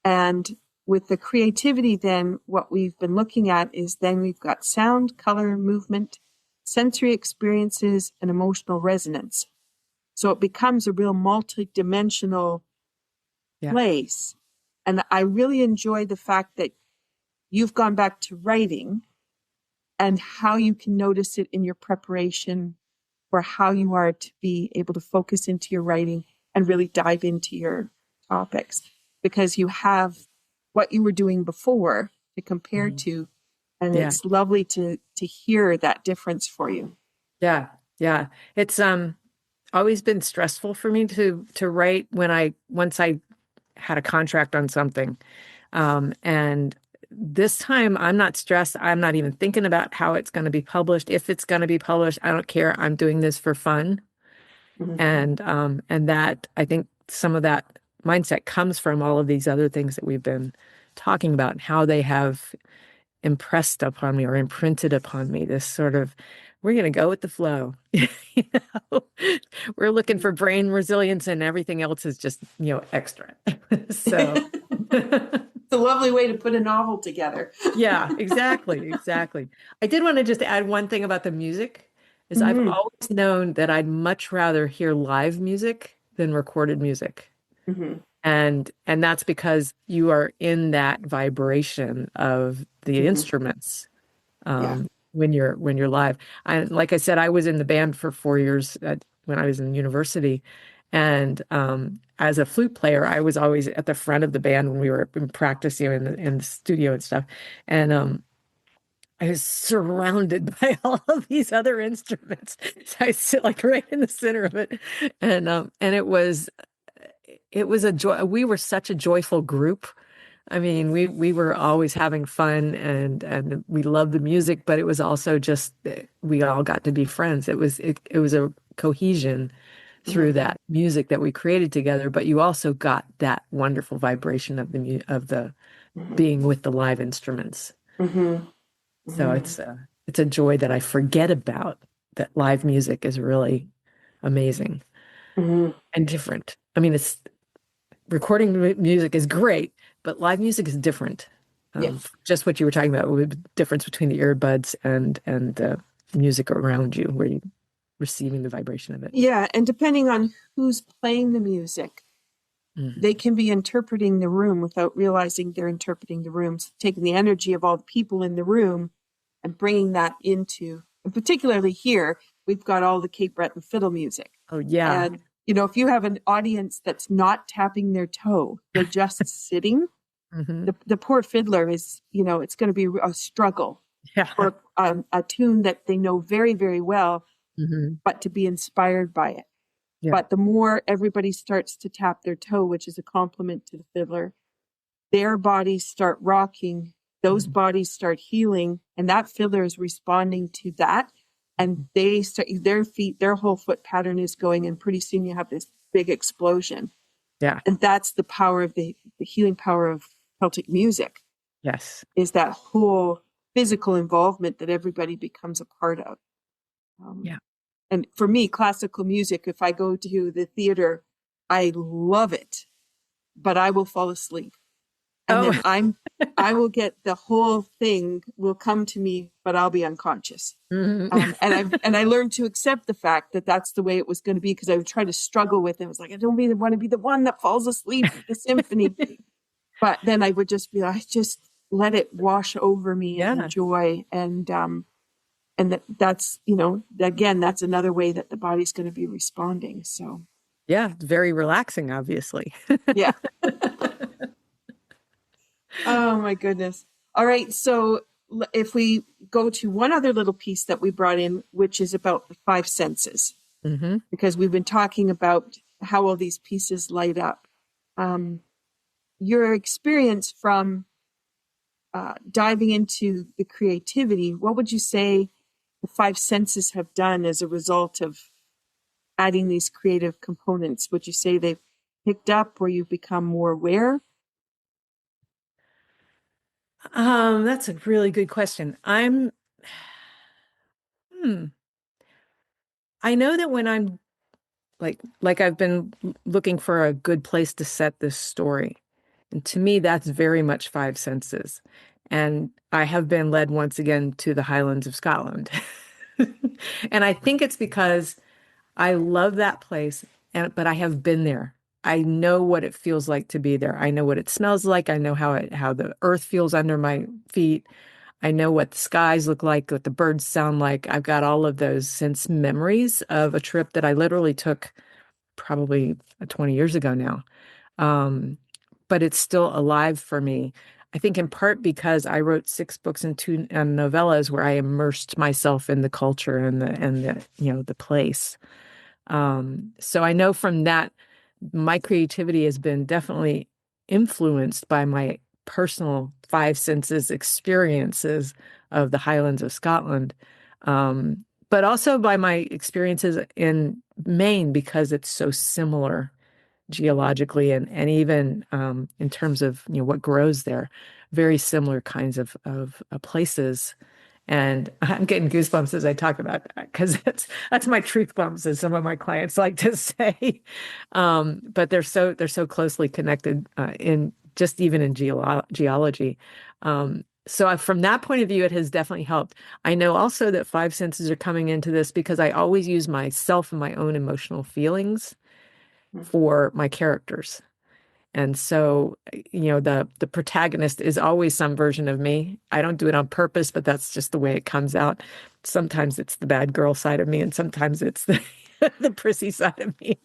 A: And with the creativity, then what we've been looking at is then we've got sound, color, movement, sensory experiences, and emotional resonance. So it becomes a real multi-dimensional place. And I really enjoy the fact that you've gone back to writing and how you can notice it in your preparation for how you are to be able to focus into your writing and really dive into your topics, because you have what you were doing before to compare to, and
B: Yeah.
A: it's lovely to hear that difference for you.
B: Yeah. Yeah. It's always been stressful for me to write once I had a contract on something. And this time I'm not stressed. I'm not even thinking about how it's going to be published. If it's going to be published, I don't care. I'm doing this for fun.
A: Mhm.
B: And that I think some of that mindset comes from all of these other things that we've been talking about and how they have impressed upon me or imprinted upon me this sort of, we're going to go with the flow. You know? We're looking for brain resilience and everything else is just, extra. So
A: It's a lovely way to put a novel together.
B: yeah, exactly. I did want to just add one thing about the music is I've
A: Mhm.
B: always known that I'd much rather hear live music than recorded music.
A: Mhm.
B: And that's because you are in that vibration of the
A: Mhm.
B: instruments
A: Yeah.
B: when you're live. Like I said, I was in the band for 4 years when I was in university, and as a flute player, I was always at the front of the band when we were practicing in the studio and stuff, and I was surrounded by all of these other instruments. So I sit like right in the center of it, and it was a joy. We were such a joyful group. I mean, we were always having fun and we loved the music, but it was also just we all got to be friends. It was a cohesion through
A: Mhm,
B: that music that we created together, but you also got that wonderful vibration of of the
A: mhm,
B: being with the live instruments.
A: mhm,
B: So
A: mhm,
B: it's a joy that I forget about, that live music is really amazing
A: mhm.
B: and different. I mean, it's recording music is great, but live music is different.
A: Yes.
B: Just what you were talking about, with the difference between the earbuds and the music around you, where you receiving the vibration of it.
A: Yeah, and depending on who's playing the music,
B: Mhm.
A: they can be interpreting the room without realizing they're interpreting the room, so taking the energy of all the people in the room and bringing that into, and particularly here, we've got all the Cape Breton fiddle music.
B: Oh yeah.
A: And, if you have an audience that's not tapping their toe, they're just sitting,
B: Hmm.
A: the poor fiddler is, it's going to be a struggle
B: Yeah.
A: for a tune that they know very, very well,
B: Hmm.
A: but to be inspired by it.
B: Yeah.
A: But the more everybody starts to tap their toe, which is a compliment to the fiddler, their bodies start rocking, those
B: Mhm.
A: bodies start healing, and that fiddler is responding to that. And they start, their feet, their whole foot pattern is going, and pretty soon you have this big explosion.
B: Yeah.
A: And that's the power of the healing power of Celtic music,
B: Yes.
A: is that whole physical involvement that everybody becomes a part of. Um,
B: Yeah.
A: and for me, classical music, if I go to the theater, I love it, but I will fall asleep. And
B: Oh.
A: then I will get the whole thing will come to me, but I'll be unconscious.
B: Mhm.
A: And I learned to accept the fact that that's the way it was going to be, because I would try to struggle with it. I was like, I don't really want to be the one that falls asleep at the symphony. But then I would just be like, I just let it wash over me and
B: Yeah.
A: enjoy. And that's, again, that's another way that the body's going to be responding. So,
B: Yeah. Very relaxing, obviously.
A: yeah. Oh my goodness. All right. So if we go to one other little piece that we brought in, which is about the five senses,
B: Hmm.
A: because we've been talking about how all these pieces light up. Um, your experience from diving into the creativity, what would you say the five senses have done as a result of adding these creative components? Would you say they've picked up, where you've become more aware?
B: That's a really good question. Hmm, I know that when I'm like I've been looking for a good place to set this story. And to me, that's very much five senses. And I have been led once again to the Highlands of Scotland. And I think it's because I love that place, but I have been there. I know what it feels like to be there. I know what it smells like. I know how the earth feels under my feet. I know what the skies look like, what the birds sound like. I've got all of those sense memories of a trip that I literally took probably 20 years ago now. Um, but it's still alive for me. I think in part because I wrote six books and two novellas where I immersed myself in the culture and the place. So I know from that, my creativity has been definitely influenced by my personal five senses experiences of the Highlands of Scotland, but also by my experiences in Maine because it's so similar geologically and even in terms of what grows there, very similar kinds of places. And I'm getting goosebumps as I talk about that because that's my truth bumps, as some of my clients like to say. But they're so closely connected in just even in geology. From that point of view, it has definitely helped. I know also that five senses are coming into this because I always use myself and my own emotional feelings for my characters. And so, the protagonist is always some version of me. I don't do it on purpose, but that's just the way it comes out. Sometimes it's the bad girl side of me, and sometimes it's the the prissy side of me.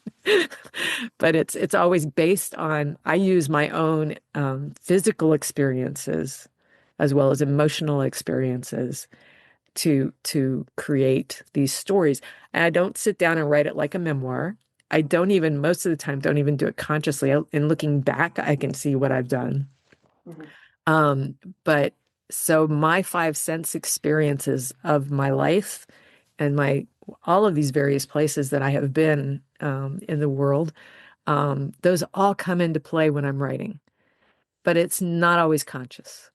B: But it's always based on I use my own physical experiences as well as emotional experiences to create these stories. And I don't sit down and write it like a memoir. I don't even most of the time don't even do it consciously. In looking back, I can see what I've done.
A: Mhm.
B: Um, but so my five sense experiences of my life and my all of these various places that I have been in the world, those all come into play when I'm writing, but it's not always conscious.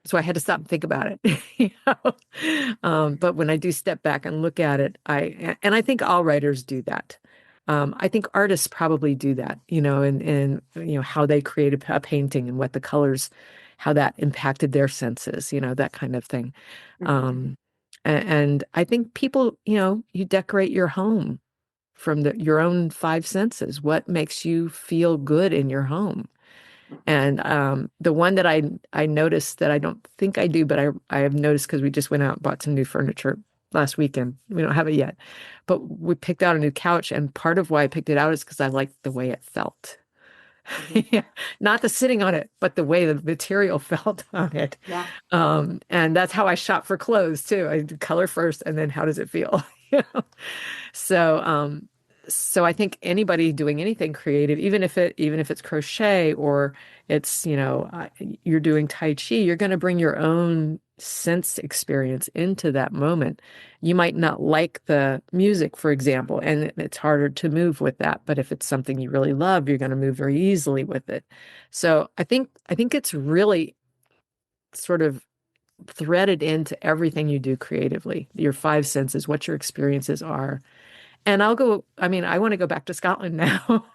B: So I had to stop and think about it, you know. But when I do step back and look at it, I think all writers do that. I think artists probably do that, you know, and you know how they create a painting and what the colors, how that impacted their senses, you know, that kind of thing.
A: Mhm.
B: Um, and I think people, you know, you decorate your home from your own five senses. What makes you feel good in your home?
A: Mhm.
B: And the one that I noticed that I don't think I do, but I have noticed because we just went out and bought some new furniture last weekend. We don't have it yet, but we picked out a new couch, and part of why I picked it out is because I liked the way it felt.
A: Mhm.
B: Yeah, not the sitting on it, but the way the material felt on it.
A: Yeah.
B: And that's how I shop for clothes too. I do color first, and then how does it feel? You know? So, so I think anybody doing anything creative, even if it's crochet or it's, you know, you're doing Tai Chi, you're going to bring your own sense experience into that moment. You might not like the music, for example, and it's harder to move with that. But if it's something you really love, you're going to move very easily with it. So I think it's really sort of threaded into everything you do creatively, your five senses, what your experiences are. And I mean, I want to go back to Scotland now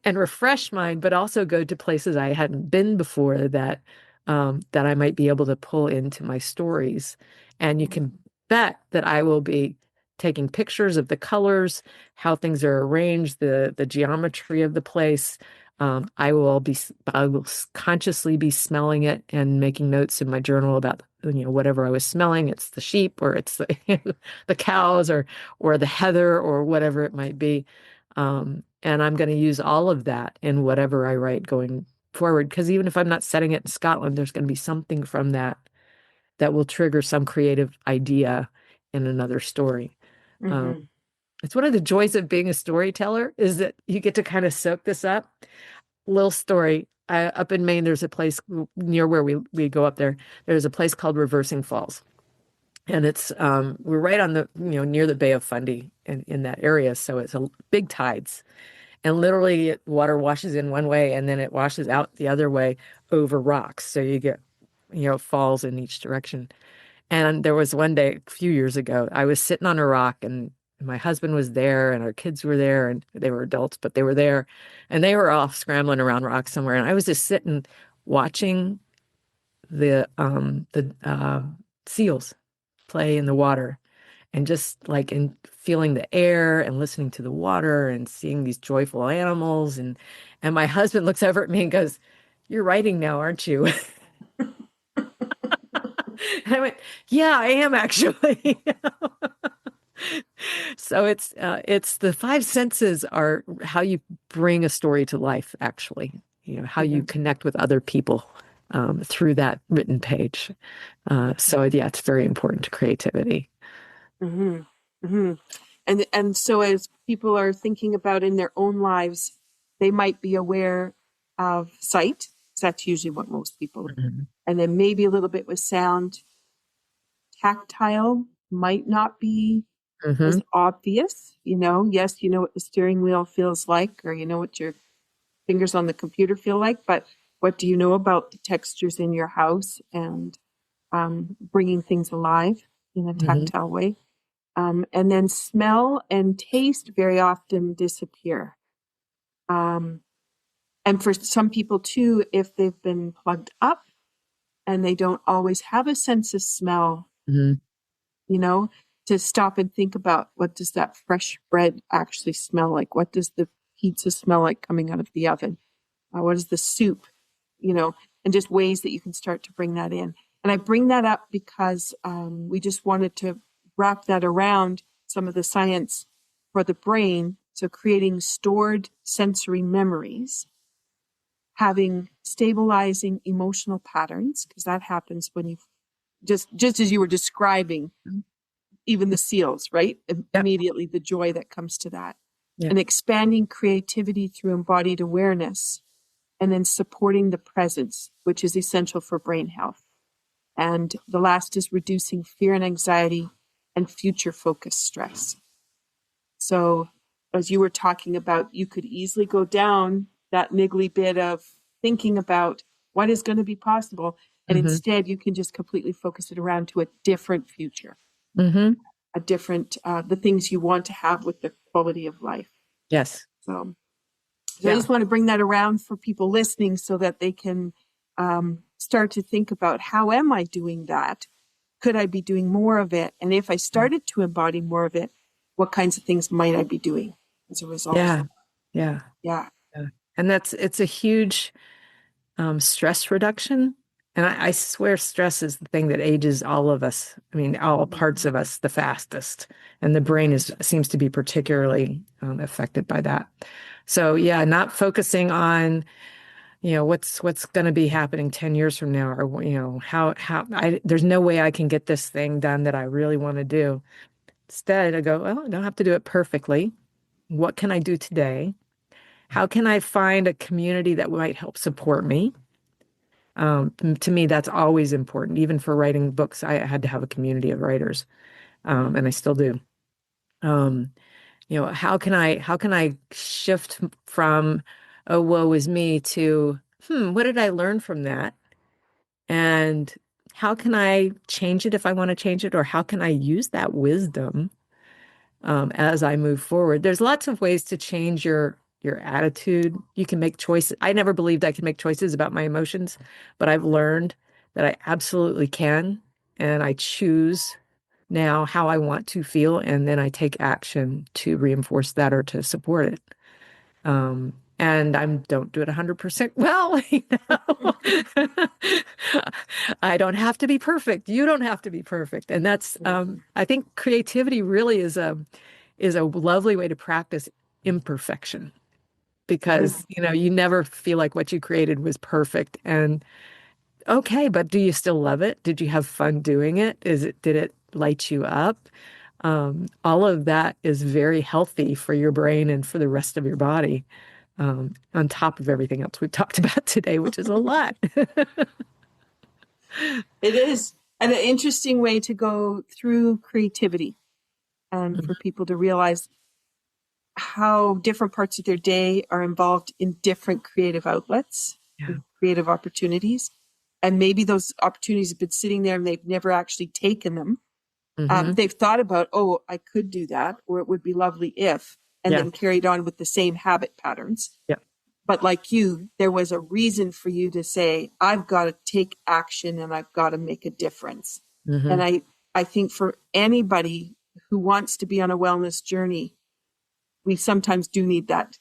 B: and refresh mine, but also go to places I hadn't been before that I might be able to pull into my stories. And you can bet that I will be taking pictures of the colors, how things are arranged, the geometry of the place. I will consciously be smelling it and making notes in my journal about, you know, whatever I was smelling. It's the sheep or it's the cows or the heather or whatever it might be. And I'm going to use all of that in whatever I write going forward. Because even if I'm not setting it in Scotland, there's going to be something from that that will trigger some creative idea in another story. Um,
A: Mhm.
B: it's one of the joys of being a storyteller is that you get to kind of soak this up. Little story. Up in Maine, there's a place near where we go up there. There's a place called Reversing Falls. And it's we're right on the, you know, near the Bay of Fundy in that area. So it's a big tides. And literally water washes in one way and then it washes out the other way over rocks. So you get, you know, falls in each direction. And there was one day a few years ago, I was sitting on a rock and my husband was there and our kids were there and they were adults, but they were there and they were off scrambling around rocks somewhere. And I was just sitting watching the seals play in the water and just like in feeling the air and listening to the water and seeing these joyful animals and my husband looks over at me and goes, "You're writing now, aren't you?" And I went, "Yeah, I am actually." So it's the five senses are how you bring a story to life, actually. You know, how you
A: Mhm.
B: connect with other people through that written page. So yeah, it's very important to creativity.
A: Mhm. Mhm. And so as people are thinking about in their own lives, they might be aware of sight. 'Cause that's usually what most people,
B: Mhm.
A: and then maybe a little bit with sound. Tactile might not be as
B: Hmm.
A: obvious, you know. Yes, you know what the steering wheel feels like, or you know what your fingers on the computer feel like, but what do you know about the textures in your house and bringing things alive in a
B: Hmm.
A: tactile way? And then smell and taste very often disappear. Um, and for some people too, if they've been plugged up and they don't always have a sense of smell,
B: Hmm.
A: you know, to stop and think about what does that fresh bread actually smell like? What does the pizza smell like coming out of the oven? What is the soup? You know, and just ways that you can start to bring that in. And I bring that up because we just wanted to wrap that around some of the science for the brain. So creating stored sensory memories, having stabilizing emotional patterns, because that happens when you just as you were describing, even the seals, right?
B: Yep.
A: Immediately the joy that comes to that.
B: Yep.
A: And expanding creativity through embodied awareness and then supporting the presence, which is essential for brain health. And the last is reducing fear and anxiety and future focused stress. So, as you were talking about, you could easily go down that niggly bit of thinking about what is going to be possible. And
B: Mm-hmm.
A: instead, you can just completely focus it around to a different future,
B: Mm-hmm.
A: a different, the things you want to have with the quality of life.
B: Yes.
A: So I
B: Yeah.
A: just want to bring that around for people listening so that they can start to think about, how am I doing that? Could I be doing more of it? And if I started to embody more of it, what kinds of things might I be doing as a result?
B: Yeah. Yeah.
A: Yeah.
B: Yeah. And it's a huge stress reduction. And I swear stress is the thing that ages all of us. I mean, all parts of us the fastest. And the brain seems to be particularly affected by that. So yeah, not focusing on, what's going to be happening 10 years from now, or, there's no way I can get this thing done that I really want to do. Instead, I go, well, I don't have to do it perfectly. What can I do today? How can I find a community that might help support me? To me, that's always important. Even for writing books, I had to have a community of writers, and I still do. Um, how can I shift from, oh, woe is me to, what did I learn from that? And how can I change it if I want to change it? Or how can I use that wisdom as I move forward? There's lots of ways to change your attitude. You can make choices. I never believed I could make choices about my emotions, but I've learned that I absolutely can, and I choose now how I want to feel, and then I take action to reinforce that or to support it. And I don't do it 100% well, I don't have to be perfect. You don't have to be perfect. And that's, I think creativity really is a lovely way to practice imperfection, because, you never feel like what you created was perfect. And okay, but do you still love it? Did you have fun doing it? Did it light you up? All of that is very healthy for your brain and for the rest of your body, on top of everything else we've talked about today, which is a lot.
A: It is an interesting way to go through creativity, and for people to realize how different parts of their day are involved in different creative outlets,
B: Yeah.
A: and creative opportunities. And maybe those opportunities have been sitting there and they've never actually taken them.
B: Mm-hmm.
A: They've thought about, oh, I could do that, or it would be lovely if, and
B: Yeah.
A: then carried on with the same habit patterns.
B: Yeah.
A: But like you, there was a reason for you to say, I've got to take action and I've got to make a difference.
B: Mm-hmm.
A: And I think for anybody who wants to be on a wellness journey, we sometimes do need that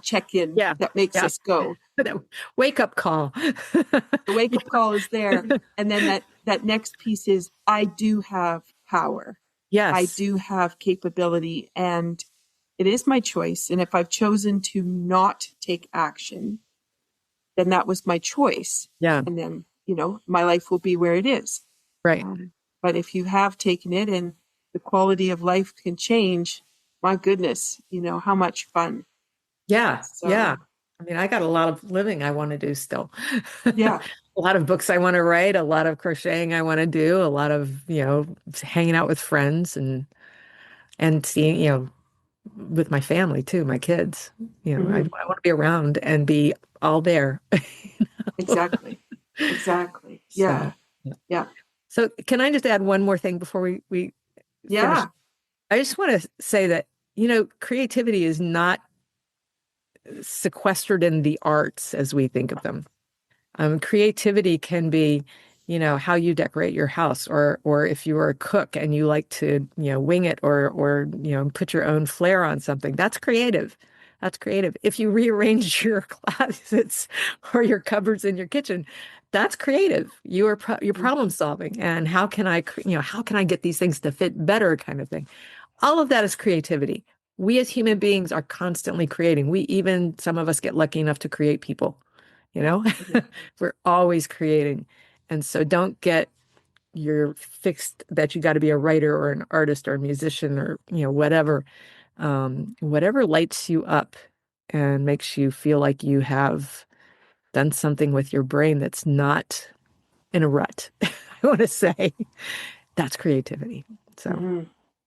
A: check-in
B: Yeah.
A: that makes
B: Yeah.
A: us go.
B: That wake up call.
A: The wake-up
B: Yeah.
A: call is there. And then that next piece is, I do have power. I
B: Yes.
A: do have capability, and it is my choice. And if I've chosen to not take action, then that was my choice.
B: Yeah.
A: And then, my life will be where it is.
B: Right.
A: But if you have taken it and the quality of life can change, my goodness, how much fun.
B: Yeah.
A: So,
B: Yeah. I mean, I got a lot of living I want to do still.
A: yeah,
B: A lot of books I want to write, a lot of crocheting I want to do, a lot of, hanging out with friends and seeing, with my family too, my kids. I
A: mhm,
B: want to be around and be all there.
A: exactly. Exactly.
B: So,
A: Yeah.
B: yeah.
A: Yeah.
B: So can I just add one more thing before we finish?
A: Yeah.
B: I just want to say that, creativity is not sequestered in the arts as we think of them. Creativity can be, how you decorate your house, or if you are a cook and you like to, wing it, or put your own flair on something. That's creative. That's creative. If you rearrange your closets or your cupboards in your kitchen, that's creative. You're
A: Mhm.
B: problem solving. And how can I get these things to fit better, kind of thing. All of that is creativity. We as human beings are constantly creating. Some of us get lucky enough to create people, you know?
A: Mhm.
B: We're always creating. And so don't get your fixed that you got to be a writer or an artist or a musician or, whatever. Whatever lights you up and makes you feel like you have done something with your brain that's not in a rut. I want to say that's creativity. So,
A: Hmm.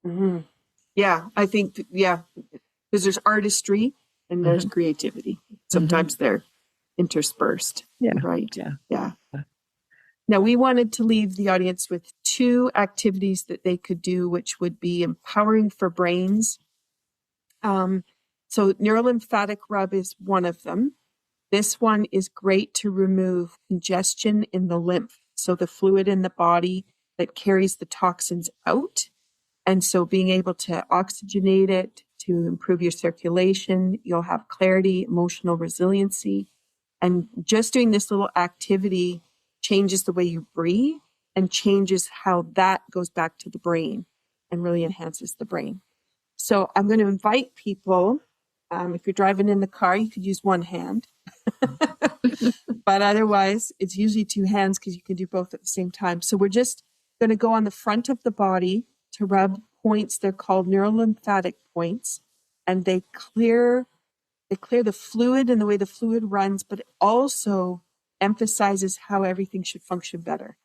A: Hmm. Yeah, I think, yeah, because there's artistry and there's
B: mhm,
A: creativity.
B: mhm.
A: Sometimes they're interspersed.
B: Yeah,
A: You're right.
B: yeah.
A: Yeah. Now, we wanted to leave the audience with two activities that they could do, which would be empowering for brains. Um, so, neurolymphatic rub is one of them. This one is great to remove congestion in the lymph, so the fluid in the body that carries the toxins out. And so being able to oxygenate it to improve your circulation, you'll have clarity, emotional resiliency. And just doing this little activity changes the way you breathe and changes how that goes back to the brain and really enhances the brain. So I'm going to invite people. If you're driving in the car, you could use one hand. But otherwise, it's usually two hands because you can do both at the same time. So we're just going to go on the front of the body to rub points. They're called neurolymphatic points, and they clear the fluid and the way the fluid runs, but it also emphasizes how everything should function better.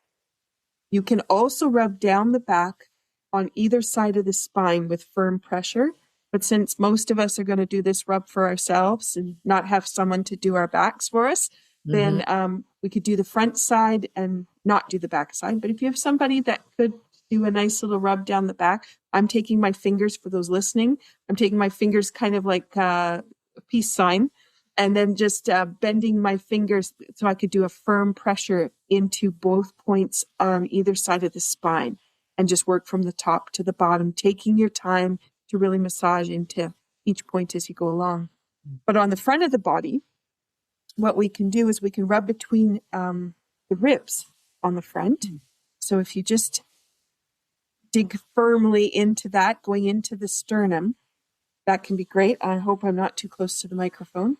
A: You can also rub down the back on either side of the spine with firm pressure. But since most of us are going to do this rub for ourselves and not have someone to do our backs for us,
B: Mhm.
A: then we could do the front side and not do the back side. But if you have somebody that could do a nice little rub down the back, I'm taking my fingers, for those listening, I'm taking my fingers kind of like a peace sign, and then just bending my fingers so I could do a firm pressure into both points on either side of the spine and just work from the top to the bottom, taking your time to really massage into each point as you go along. But on the front of the body, what we can do is we can rub between the ribs on the front. So if you just dig firmly into that, going into the sternum, that can be great. I hope I'm not too close to the microphone.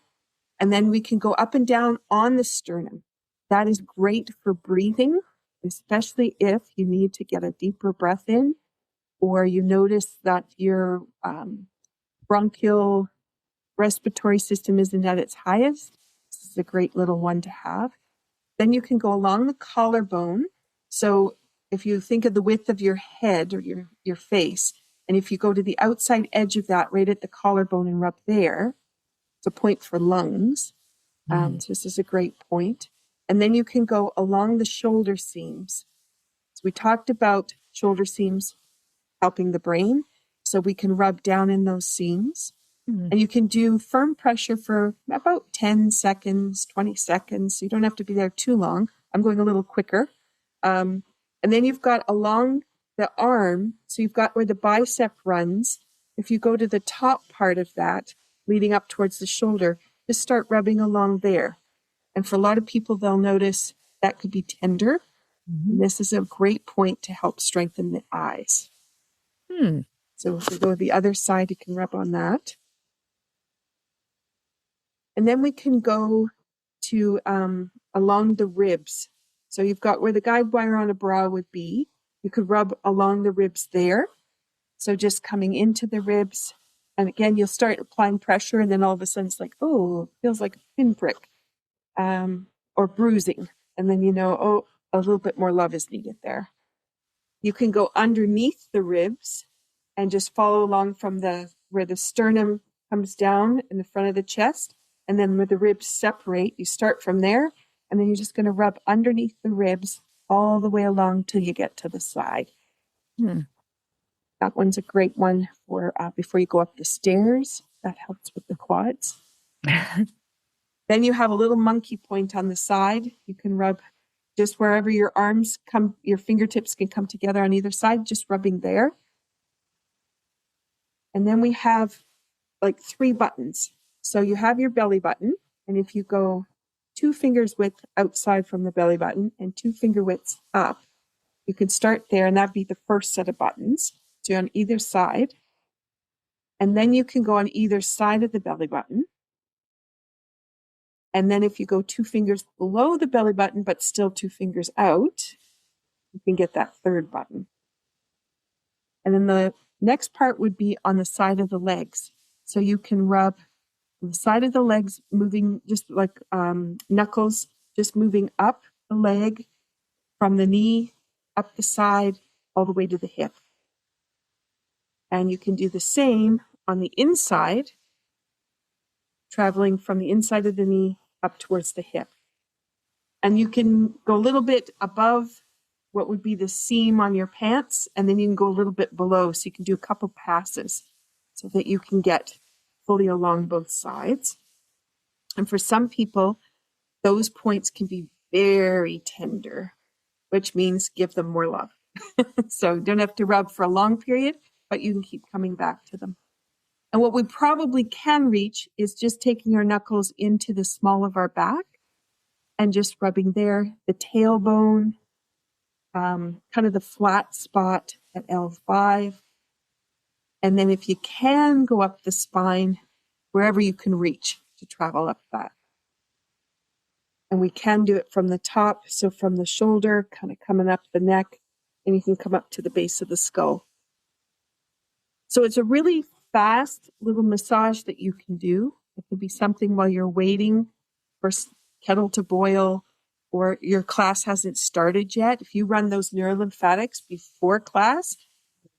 A: And then we can go up and down on the sternum. That is great for breathing, especially if you need to get a deeper breath in, or you notice that your bronchial respiratory system isn't at its highest. This is a great little one to have. Then you can go along the collarbone. So if you think of the width of your head or your face, and if you go to the outside edge of that, right at the collarbone and rub there, it's a point for lungs.
B: Mhm.
A: So this is a great point. And then you can go along the shoulder seams. So we talked about shoulder seams helping the brain. So we can rub down in those seams.
B: Mhm.
A: And you can do firm pressure for about 10 seconds, 20 seconds. So you don't have to be there too long. I'm going a little quicker. And then you've got along the arm, so you've got where the bicep runs. If you go to the top part of that, leading up towards the shoulder, just start rubbing along there. And for a lot of people, they'll notice that could be tender. And
B: Mhm.
A: this is a great point to help strengthen the eyes.
B: Hmm.
A: So if we go to the other side, you can rub on that. And then we can go to along the ribs. So you've got where the guide wire on a bra would be. You could rub along the ribs there. So just coming into the ribs. And again, you'll start applying pressure, and then all of a sudden it's like, oh, it feels like a pinprick or bruising. And then you know, oh, a little bit more love is needed there. You can go underneath the ribs and just follow along from where the sternum comes down in the front of the chest, and then where the ribs separate, you start from there, and then you're just going to rub underneath the ribs all the way along till you get to the side.
B: Hmm.
A: That one's a great one for before you go up the stairs. That helps with the quads. Then you have a little monkey point on the side. You can rub just wherever your arms come, your fingertips can come together on either side, just rubbing there. And then we have like 3 buttons. So you have your belly button, and if you go 2 fingers width outside from the belly button and 2 finger widths up, you can start there, and that'd be the first set of buttons. So on either side. And then you can go on either side of the belly button. And then if you go 2 fingers below the belly button, but still 2 fingers out, you can get that third button. And then the next part would be on the side of the legs. So you can rub The side of the legs moving just like knuckles, just moving up the leg from the knee, up the side, all the way to the hip. And you can do the same on the inside, traveling from the inside of the knee up towards the hip. And you can go a little bit above what would be the seam on your pants, and then you can go a little bit below. So you can do a couple passes so that you can get fully along both sides. And for some people, those points can be very tender, which means give them more love. So you don't have to rub for a long period, but you can keep coming back to them. And what we probably can reach is just taking our knuckles into the small of our back and just rubbing there, the tailbone, kind of the flat spot at L5. And then if you can go up the spine, wherever you can reach to travel up that. And we can do it from the top. So from the shoulder, kind of coming up the neck, and you can come up to the base of the skull. So it's a really fast little massage that you can do. It could be something while you're waiting for kettle to boil, or your class hasn't started yet. If you run those neurolymphatics before class,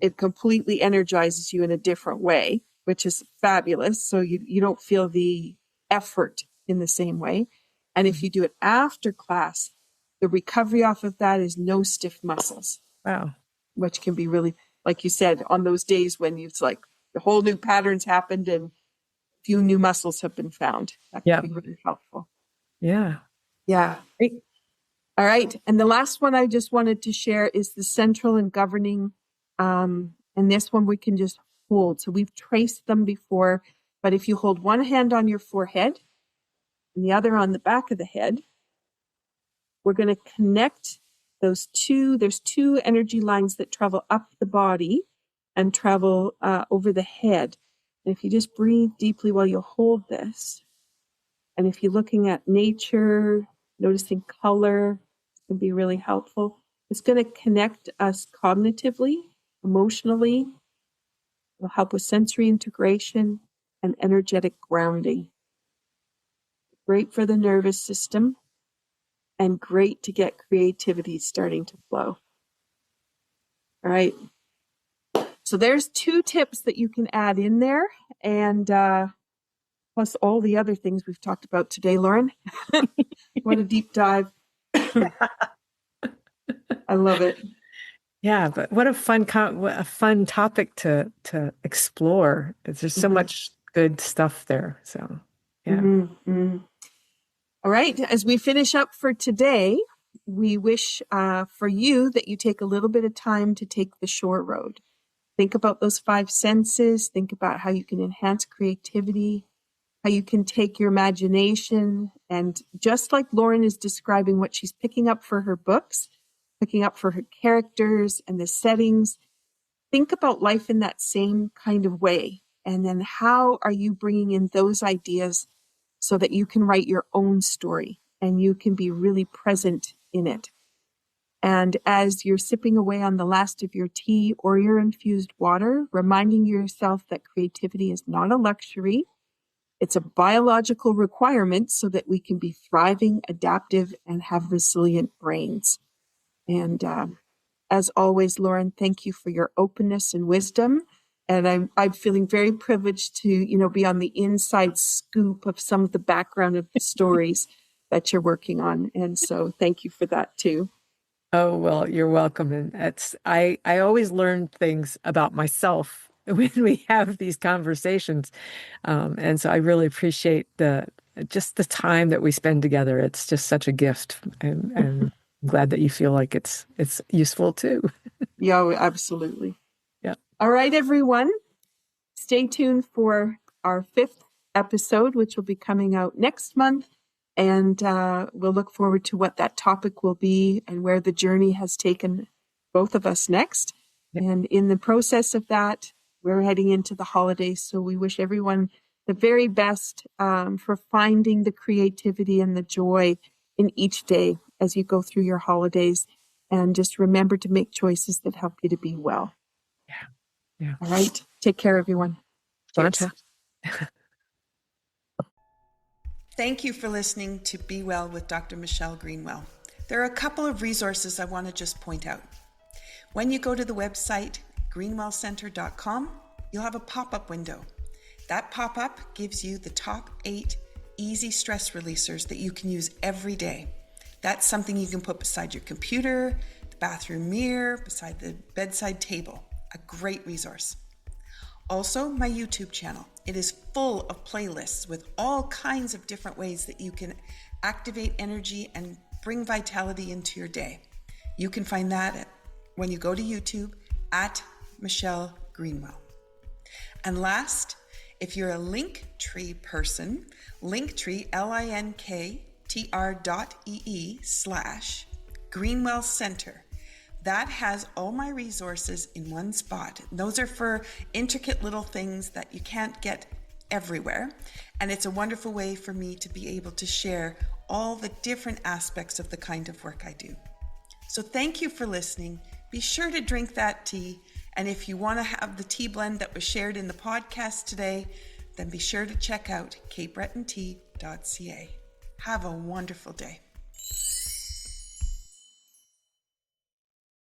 A: it completely energizes you in a different way, which is fabulous. So you don't feel the effort in the same way. And if you do it after class, the recovery off of that is no stiff muscles.
B: Wow.
A: Which can be really, like you said, on those days when it's like the whole new patterns happened and few new muscles have been found. That can be really helpful.
B: Yeah.
A: Yeah.
B: Great.
A: All right. And the last one I just wanted to share is the central and governing. And this one we can just hold. So we've traced them before, but if you hold one hand on your forehead and the other on the back of the head, we're going to connect those two. There's two energy lines that travel up the body and travel over the head. And if you just breathe deeply while you hold this, and if you're looking at nature, noticing color, it can be really helpful. It's going to connect us cognitively, emotionally. It'll help with sensory integration and energetic grounding. Great for the nervous system and great to get creativity starting to flow. All right. So there's 2 tips that you can add in there, and plus all the other things we've talked about today, Laurin. What a deep dive. I love it.
B: Yeah, but what a fun topic to explore. There's so much good stuff there. So, yeah.
A: All right. As we finish up for today, we wish for you that you take a little bit of time to take the shore road. Think about those 5 senses. Think about how you can enhance creativity, how you can take your imagination. And just like Laurin is describing what she's picking up for her books, picking up for her characters and the settings, think about life in that same kind of way. And then how are you bringing in those ideas so that you can write your own story and you can be really present in it? And as you're sipping away on the last of your tea or your infused water, reminding yourself that creativity is not a luxury. It's a biological requirement so that we can be thriving, adaptive, and have resilient brains. And as always, Laurin, thank you for your openness and wisdom. And I'm feeling very privileged to, be on the inside scoop of some of the background of the stories that you're working on. And so thank you for that too.
B: Oh, well, you're welcome. And I always learn things about myself when we have these conversations. And so I really appreciate just the time that we spend together. It's just such a gift. And I'm glad that you feel like it's useful too.
A: Yeah, absolutely.
B: Yeah.
A: All right, everyone. Stay tuned for our 5th episode, which will be coming out next month. And we'll look forward to what that topic will be and where the journey has taken both of us next. Yeah. And in the process of that, we're heading into the holidays. So we wish everyone the very best for finding the creativity and the joy in each day as you go through your holidays. And just remember to make choices that help you to be well.
B: Yeah. Yeah.
A: All right. Take care, everyone. Cheers. Thank you for listening to Be Well with Dr. Michelle Greenwell. There are a couple of resources I want to just point out. When you go to the website greenwellcenter.com, you'll have a pop-up window. That pop-up gives you the top 8 easy stress releasers that you can use every day. That's something you can put beside your computer, the bathroom mirror, beside the bedside table. A great resource. Also, my YouTube channel. It is full of playlists with all kinds of different ways that you can activate energy and bring vitality into your day. You can find that when you go to YouTube at Michelle Greenwell. And last, if you're a Linktree person, Linktree, linktr.ee/Greenwell Center. That has all my resources in one spot. Those are for intricate little things that you can't get everywhere. And it's a wonderful way for me to be able to share all the different aspects of the kind of work I do. So thank you for listening. Be sure to drink that tea. And if you want to have the tea blend that was shared in the podcast today, then be sure to check out capebretontea.ca. Have a wonderful day.